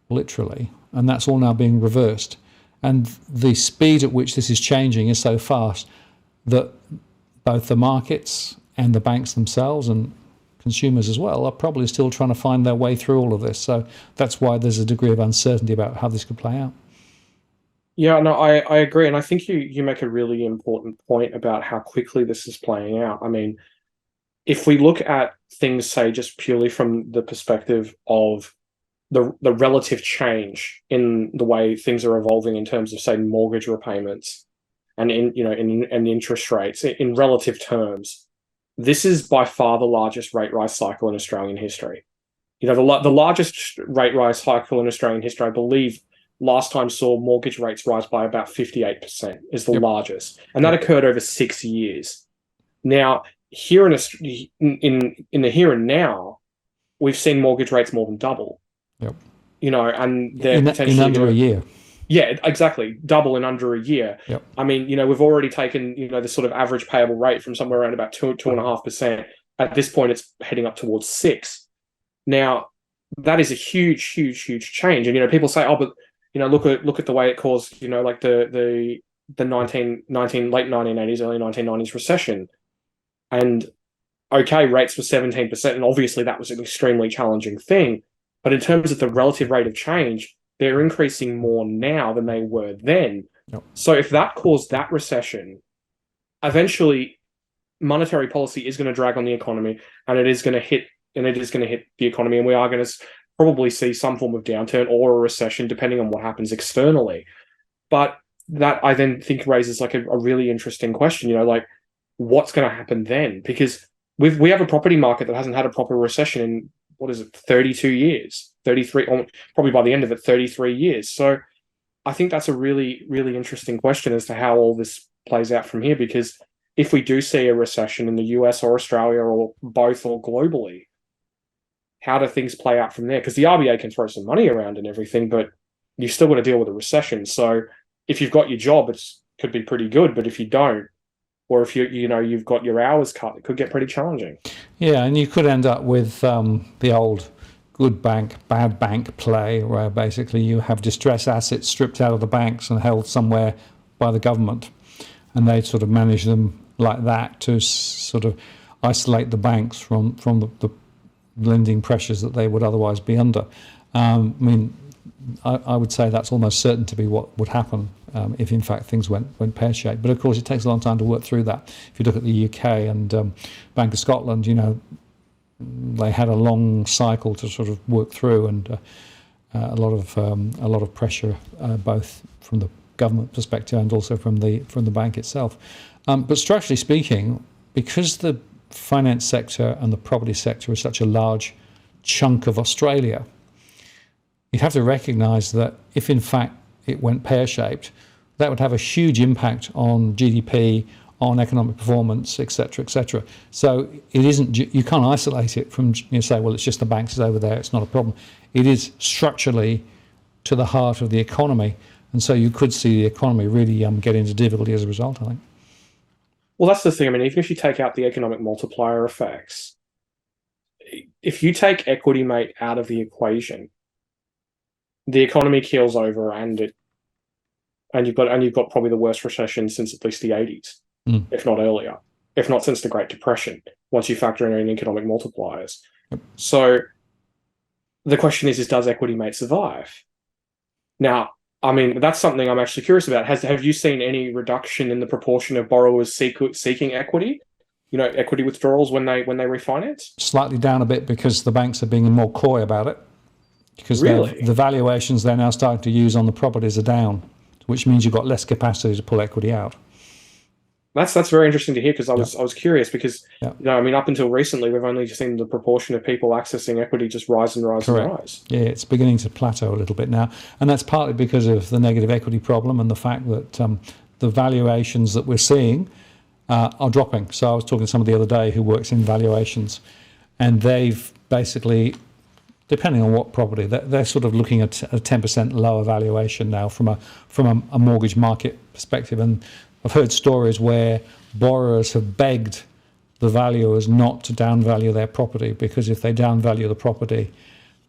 literally, and that's all now being reversed. And the speed at which this is changing is so fast that both the markets and the banks themselves and consumers as well are probably still trying to find their way through all of this. So that's why there's a degree of uncertainty about how this could play out. Yeah, no, I agree. And I think you make a really important point about how quickly this is playing out. I mean, if we look at things, say, just purely from the perspective of the relative change in the way things are evolving in terms of, say, mortgage repayments and in interest rates in relative terms, this is by far the largest rate rise cycle in Australian history. The largest rate rise cycle in Australian history, I believe, last time saw mortgage rates rise by about 58% is the largest, and that occurred over 6 years. Now, here in the here and now, we've seen mortgage rates more than double. Yep. And they're potentially in under a year. Yeah, exactly, double in under a year. Yep. I mean, we've already taken the sort of average payable rate from somewhere around about 2.5%. At this point, it's heading up towards 6%. Now, that is a huge, huge, huge change. And people say, oh, but look at the way it caused, like the late 1980s, early 1990s recession. And okay, rates were 17%, and obviously that was an extremely challenging thing. But in terms of the relative rate of change, they're increasing more now than they were then. Yep. So if that caused that recession, eventually monetary policy is going to drag on the economy, and it is going to hit the economy, and we are going to probably see some form of downturn or a recession, depending on what happens externally. But that, I then think, raises like a really interesting question, like what's going to happen then? Because we have a property market that hasn't had a proper recession in, 32 years, 33, or probably by the end of it, 33 years. So I think that's a really, really interesting question as to how all this plays out from here, because if we do see a recession in the US or Australia or both or globally, how do things play out from there? Because the RBA can throw some money around and everything, but you've still got to deal with a recession. So if you've got your job, it could be pretty good. But if you don't, or if you've got your hours cut, it could get pretty challenging. Yeah, and you could end up with the old good bank, bad bank play, where basically you have distressed assets stripped out of the banks and held somewhere by the government, and they sort of manage them like that to sort of isolate the banks from the lending pressures that they would otherwise be under. I would say that's almost certain to be what would happen if, in fact, things went pear-shaped. But of course, it takes a long time to work through that. If you look at the UK and Bank of Scotland, they had a long cycle to sort of work through, and a lot of pressure, both from the government perspective and also from the bank itself. But structurally speaking, because the finance sector and the property sector is such a large chunk of Australia, you'd have to recognise that if in fact it went pear-shaped, that would have a huge impact on GDP, on economic performance, etc., etc. So it isn't, you can't isolate it from, say, well, it's just the banks is over there, it's not a problem. It is structurally to the heart of the economy, and so you could see the economy really get into difficulty as a result, I think. Well, that's the thing. I mean, even if you take out the economic multiplier effects, if you take equity mate out of the equation, the economy keels over, and you've got probably the worst recession since at least the 80s, if not earlier, if not since the Great Depression, once you factor in economic multipliers. Yep. So the question is does equity mate survive? Now, I mean, that's something I'm actually curious about. Have you seen any reduction in the proportion of borrowers seeking equity? equity withdrawals when they refinance? Slightly down a bit because the banks are being more coy about it, because Really? the valuations they're now starting to use on the properties are down, which means you've got less capacity to pull equity out. That's very interesting to hear, because I was curious, because Yeah. I mean, up until recently we've only seen the proportion of people accessing equity just rise and rise Correct. and rise. Yeah, it's beginning to plateau a little bit now, and that's partly because of the negative equity problem and the fact that the valuations that we're seeing are dropping. So I was talking to somebody the other day who works in valuations, and they've basically, depending on what property, they're sort of looking at a 10% lower valuation now from a mortgage market perspective. And I've heard stories where borrowers have begged the valuers not to downvalue their property, because if they downvalue the property,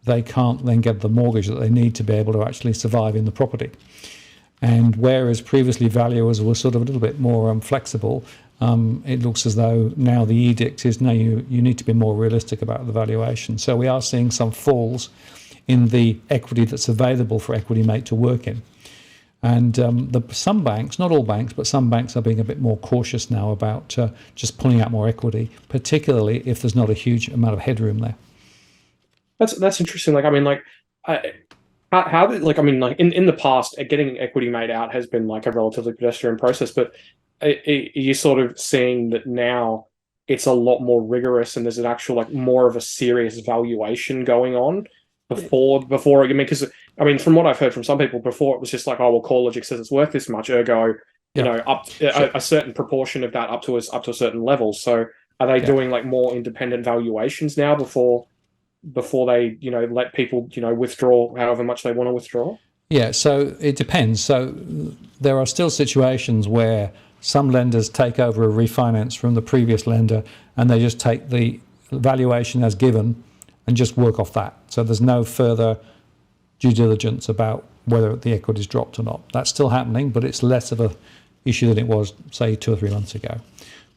they can't then get the mortgage that they need to be able to actually survive in the property. And whereas previously valuers were sort of a little bit more flexible, it looks as though now the edict is, no, you need to be more realistic about the valuation. So we are seeing some falls in the equity that's available for Equity Mate to work in. And some banks, not all banks, but some banks are being a bit more cautious now about just pulling out more equity, particularly if there's not a huge amount of headroom there. That's interesting. Like, I mean, like, how did, like, I mean, like, in the past, getting Equity Mate out has been like a relatively pedestrian process, but you're sort of seeing that now it's a lot more rigorous, and there's an actual, like, more of a serious valuation going on before I mean, because I mean, from what I've heard from some people before, it was just like, oh well, CoreLogic says it's worth this much, ergo, up a certain proportion of that up to a certain level. So are they doing like more independent valuations now before they let people withdraw however much they want to withdraw? Yeah, so it depends. So there are still situations where some lenders take over a refinance from the previous lender, and they just take the valuation as given and just work off that. So there's no further due diligence about whether the equity's dropped or not. That's still happening, but it's less of an issue than it was, say, 2 or 3 months ago.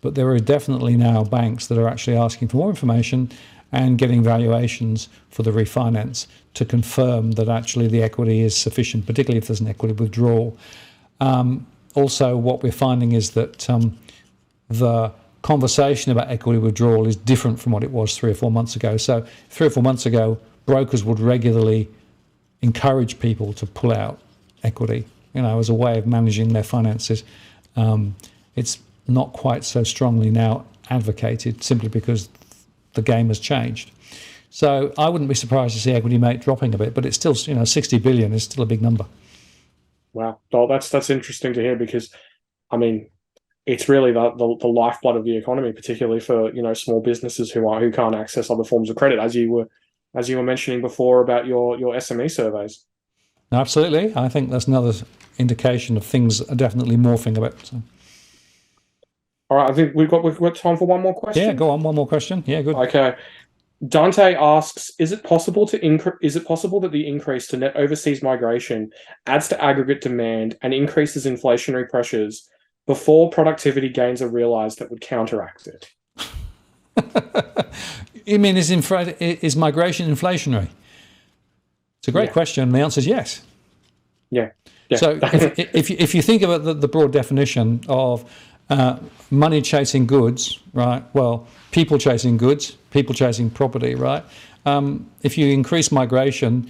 But there are definitely now banks that are actually asking for more information and getting valuations for the refinance to confirm that actually the equity is sufficient, particularly if there's an equity withdrawal. Also, what we're finding is that the conversation about equity withdrawal is different from what it was 3 or 4 months ago. So 3 or 4 months ago, brokers would regularly encourage people to pull out equity, as a way of managing their finances. It's not quite so strongly now advocated, simply because the game has changed. So I wouldn't be surprised to see Equity Mate dropping a bit, but it's still, 60 billion is still a big number. Wow, well, that's interesting to hear, because I mean, it's really the lifeblood of the economy, particularly for small businesses who can't access other forms of credit, as you were mentioning before about your SME surveys. Absolutely, I think that's another indication of things are definitely morphing a bit. So. All right, I think we've got time for one more question. Yeah, go on, one more question. Yeah, good. Okay. Dante asks, is it possible that the increase to net overseas migration adds to aggregate demand and increases inflationary pressures before productivity gains are realized that would counteract it? You mean, is migration inflationary? It's a great question. The answer is yes. Yeah. So if you think about the broad definition of money chasing goods, right? Well, people chasing goods, people chasing property, right? If you increase migration,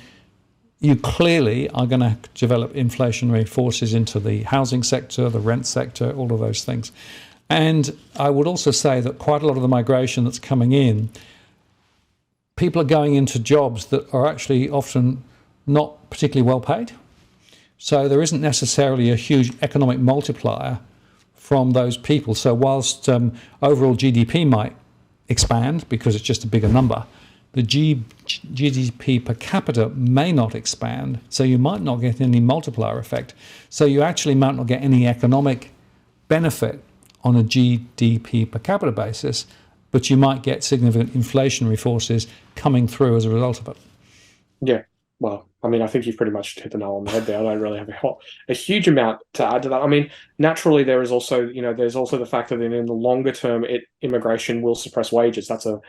you clearly are going to develop inflationary forces into the housing sector, the rent sector, all of those things. And I would also say that quite a lot of the migration that's coming in, people are going into jobs that are actually often not particularly well paid. So there isn't necessarily a huge economic multiplier from those people. So whilst overall GDP might expand because it's just a bigger number, the GDP per capita may not expand, so you might not get any multiplier effect. So you actually might not get any economic benefit on a GDP per capita basis, but you might get significant inflationary forces coming through as a result of it. Yeah. Well, I mean, I think you've pretty much hit the nail on the head there. I don't really have a huge amount to add to that. I mean, naturally, there is also, there's also the fact that in the longer term, immigration will suppress wages. That's a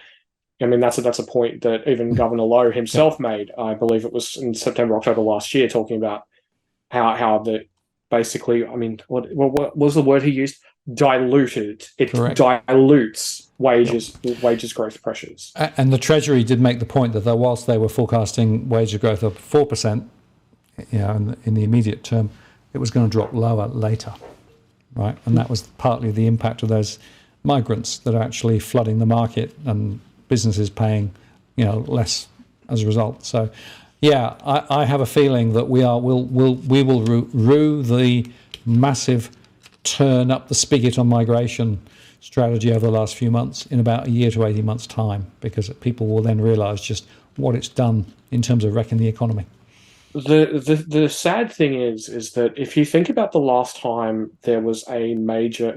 point that even Governor Lowe himself made. I believe it was in September, October last year, talking about how the basically, I mean, what was the word he used? diluted. It Correct. dilutes wages growth pressures. And the Treasury did make the point that whilst they were forecasting wage growth of 4%, in the immediate term, it was going to drop lower later, right? And that was partly the impact of those migrants that are actually flooding the market and businesses paying, less as a result. So, yeah, I have a feeling that we will rue the massive turn up the spigot on migration strategy over the last few months in about a year to 18 months' time, because people will then realise just what it's done in terms of wrecking the economy. The sad thing is that if you think about the last time there was a major,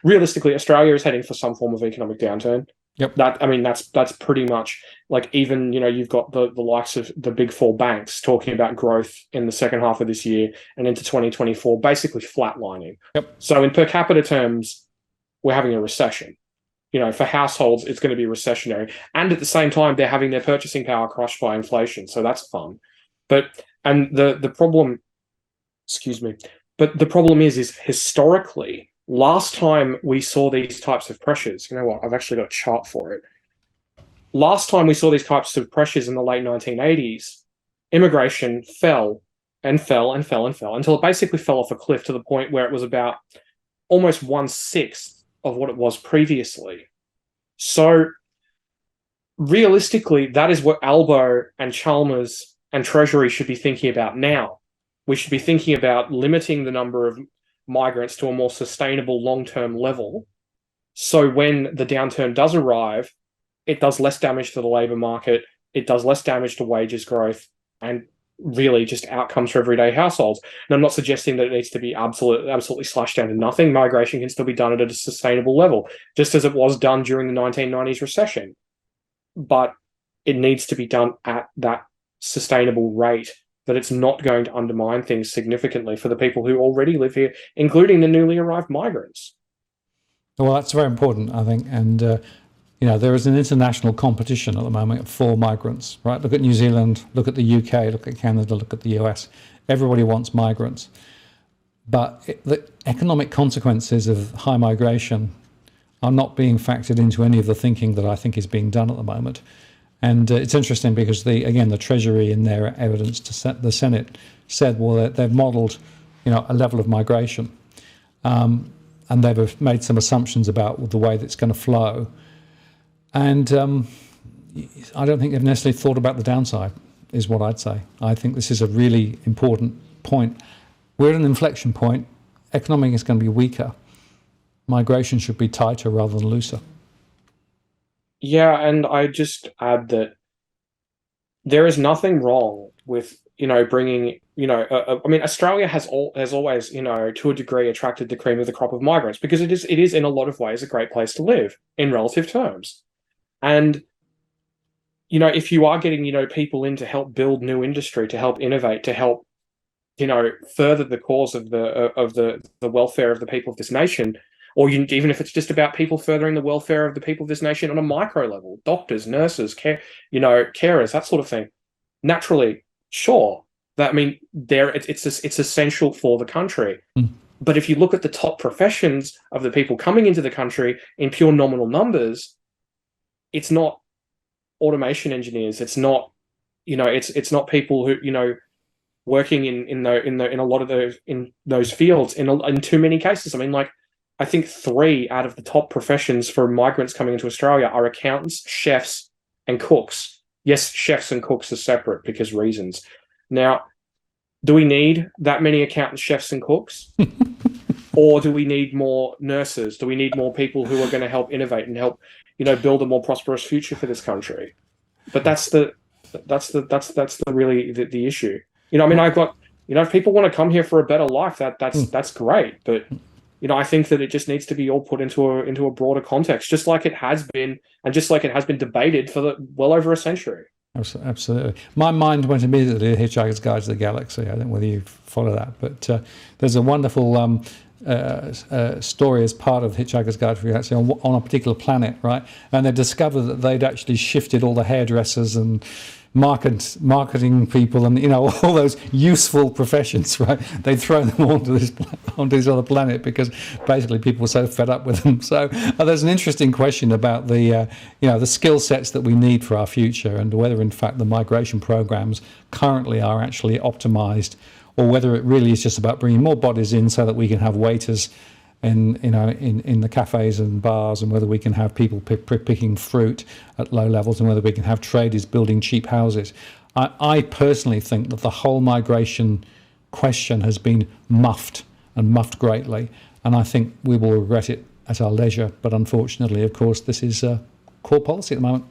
realistically, Australia is heading for some form of economic downturn. Yep. That's pretty much like, even, you've got the likes of the big four banks talking about growth in the second half of this year and into 2024, basically flatlining. Yep. So in per capita terms, we're having a recession. For households, it's going to be recessionary. And at the same time, they're having their purchasing power crushed by inflation. So that's fun. But the problem, but the problem is historically, last time we saw these types of pressures, you know what? I've actually got a chart for it. Last time we saw these types of pressures in the late 1980s, immigration fell and fell and fell and fell until it basically fell off a cliff to the point where it was about almost 1/6 of what it was previously. So realistically, that is what Albo and Chalmers and Treasury should be thinking about now. We should be thinking about limiting the number of migrants to a more sustainable long-term level. So when the downturn does arrive, it does less damage to the labour market, it does less damage to wages growth, and really just outcomes for everyday households. And I'm not suggesting that it needs to be absolutely slashed down to nothing. Migration can still be done at a sustainable level, just as it was done during the 1990s recession. But it needs to be done at that sustainable rate, that it's not going to undermine things significantly for the people who already live here, including the newly arrived migrants. Well, that's very important, I think. And, there is an international competition at the moment for migrants, right? Look at New Zealand, look at the UK, look at Canada, look at the US. Everybody wants migrants. But the economic consequences of high migration are not being factored into any of the thinking that I think is being done at the moment. And it's interesting because the Treasury in their evidence to the Senate said, well, they've modelled, a level of migration, and they've made some assumptions about the way that's going to flow. And I don't think they've necessarily thought about the downside, is what I'd say. I think this is a really important point. We're at an inflection point. Economic is going to be weaker. Migration should be tighter rather than looser. Yeah, and I just add that there is nothing wrong with, bringing, Australia has always, to a degree, attracted the cream of the crop of migrants, because it is in a lot of ways a great place to live in relative terms. And, if you are getting, people in to help build new industry, to help innovate, to help, further the cause of the welfare of the people of this nation, or even if it's just about people furthering the welfare of the people of this nation on a micro level, doctors, nurses, carers, that sort of thing. Naturally, sure. It's essential for the country. Mm. But if you look at the top professions of the people coming into the country in pure nominal numbers, it's not automation engineers. It's not, it's not people who, working in a lot of those fields in too many cases. I think 3 out of the top professions for migrants coming into Australia are accountants, chefs, and cooks. Yes, chefs and cooks are separate because reasons. Now, do we need that many accountants, chefs, and cooks? Or do we need more nurses? Do we need more people who are going to help innovate and help, build a more prosperous future for this country? But that's really the issue. I've got, if people want to come here for a better life, that's great. But I think that it just needs to be all put into a broader context, just like it has been, and just like it has been debated for well over a century. Absolutely. My mind went immediately to Hitchhiker's Guide to the Galaxy. I don't know whether you follow that, but there's a wonderful story as part of Hitchhiker's Guide to the Galaxy on a particular planet, right? And they discovered that they'd actually shifted all the hairdressers and marketing people and all those useful professions, right? They'd throw them onto this other planet because basically people were so fed up with them. So there's an interesting question about the the skill sets that we need for our future, and whether in fact the migration programs currently are actually optimized, or whether it really is just about bringing more bodies in so that we can have waiters in the cafes and bars, and whether we can have people picking fruit at low levels, and whether we can have traders building cheap houses. I personally think that the whole migration question has been muffed greatly, and I think we will regret it at our leisure. But unfortunately, of course, this is core policy at the moment.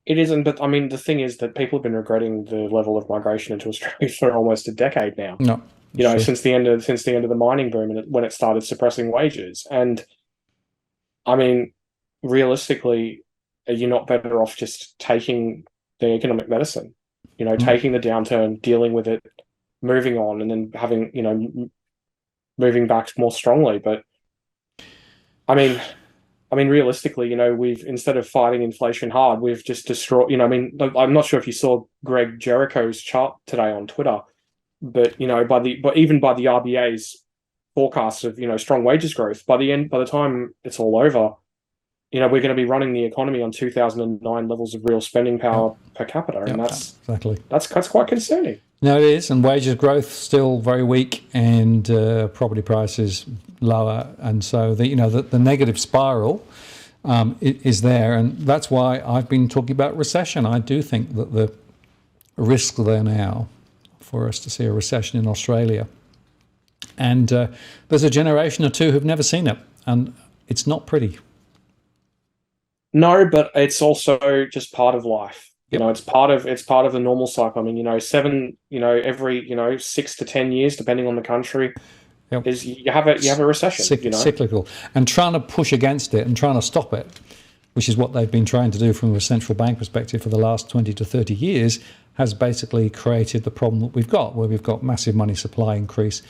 It isn't, but I mean, the thing is that people have been regretting the level of migration into Australia for almost a decade now. No. Since the end of the mining boom, and when it started suppressing wages. And I mean, realistically, are you not better off just taking the economic medicine? Taking the downturn, dealing with it, moving on, and then having moving back more strongly. But I mean, realistically, we've, instead of fighting inflation hard, we've just destroyed. I'm not sure if you saw Greg Jericho's chart today on Twitter. But even by the RBA's forecast of strong wages growth, by the time it's all over, we're going to be running the economy on 2009 levels of real spending power per capita, and that's quite concerning. No, it is, and wages growth still very weak, and property prices lower, and so the negative spiral is there, and that's why I've been talking about recession. I do think that the risks there now for us to see a recession in Australia. And there's a generation or two who've never seen it, and it's not pretty. No, but it's also just part of life. Yep. It's part of the normal cycle. I mean, every 6 to 10 years, depending on the country, Yep. is you have a recession. Cyclical, and trying to push against it and trying to stop it, which is what they've been trying to do from a central bank perspective for the last 20 to 30 years, has basically created the problem that we've got, where we've got massive money supply increase,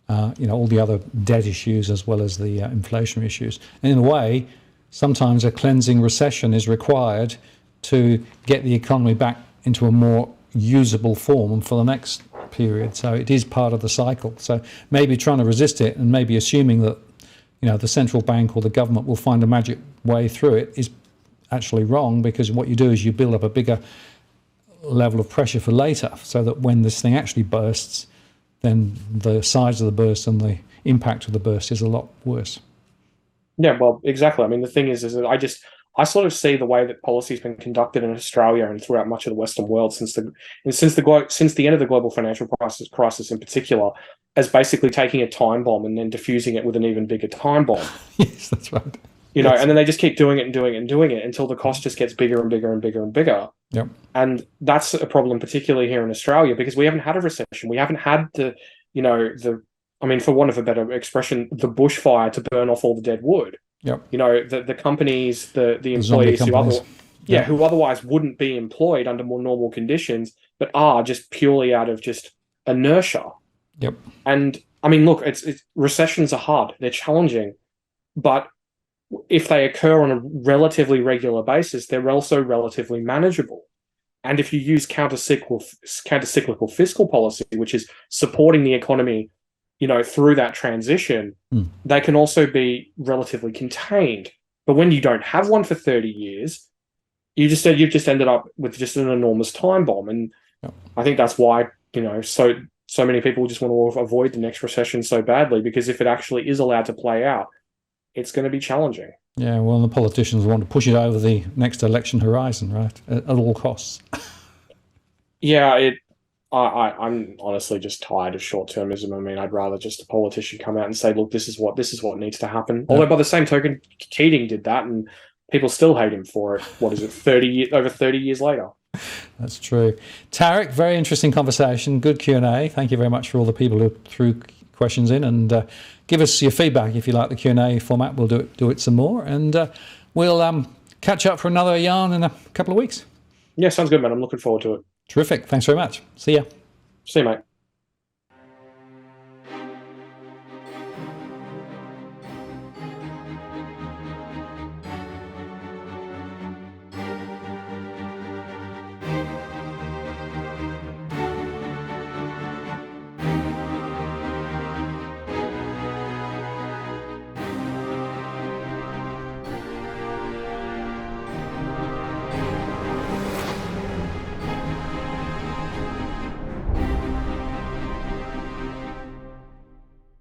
all the other debt issues as well as the inflationary issues. And in a way, sometimes a cleansing recession is required to get the economy back into a more usable form for the next period. So it is part of the cycle. So maybe trying to resist it and maybe assuming that the central bank or the government will find a magic way through it is actually wrong, because what you do is you build up a bigger level of pressure for later, so that when this thing actually bursts, then the size of the burst and the impact of the burst is a lot worse. Yeah, well, exactly. I mean, the thing is that I sort of see the way that policy has been conducted in Australia and throughout much of the Western world since the end of the global financial crisis in particular, as basically taking a time bomb and then diffusing it with an even bigger time bomb. Yes, that's right. And then they just keep doing it and doing it and doing it until the cost just gets bigger and bigger and bigger and bigger. Yep. And that's a problem, particularly here in Australia, because we haven't had a recession. We haven't had for want of a better expression, the bushfire to burn off all the dead wood. Yep. The companies, the employees who otherwise wouldn't be employed under more normal conditions, but are just purely out of just inertia. Yep. And I mean, look, it's recessions are hard. They're challenging, but if they occur on a relatively regular basis, they're also relatively manageable. And if you use countercyclical fiscal policy, which is supporting the economy, through that transition, they can also be relatively contained. But when you don't have one for 30 years, you've just ended up with just an enormous time bomb. And I think that's why, so many people just want to avoid the next recession so badly, because if it actually is allowed to play out, it's going to be challenging. Yeah, well, the politicians want to push it over the next election horizon, right? At all costs. Yeah, I'm honestly just tired of short-termism. I mean, I'd rather just a politician come out and say, "Look, this is what needs to happen." Yeah. Although by the same token, Keating did that, and people still hate him for it. What is it? Over 30 years later. That's true. Tarric, very interesting conversation. Good Q&A. Thank you very much for all the people who threw questions in, and give us your feedback if you like the Q&A format. We'll do it some more, and we'll catch up for another yarn in a couple of weeks. Yeah, sounds good, man. I'm looking forward to it. Terrific. Thanks very much. See ya. See you, mate.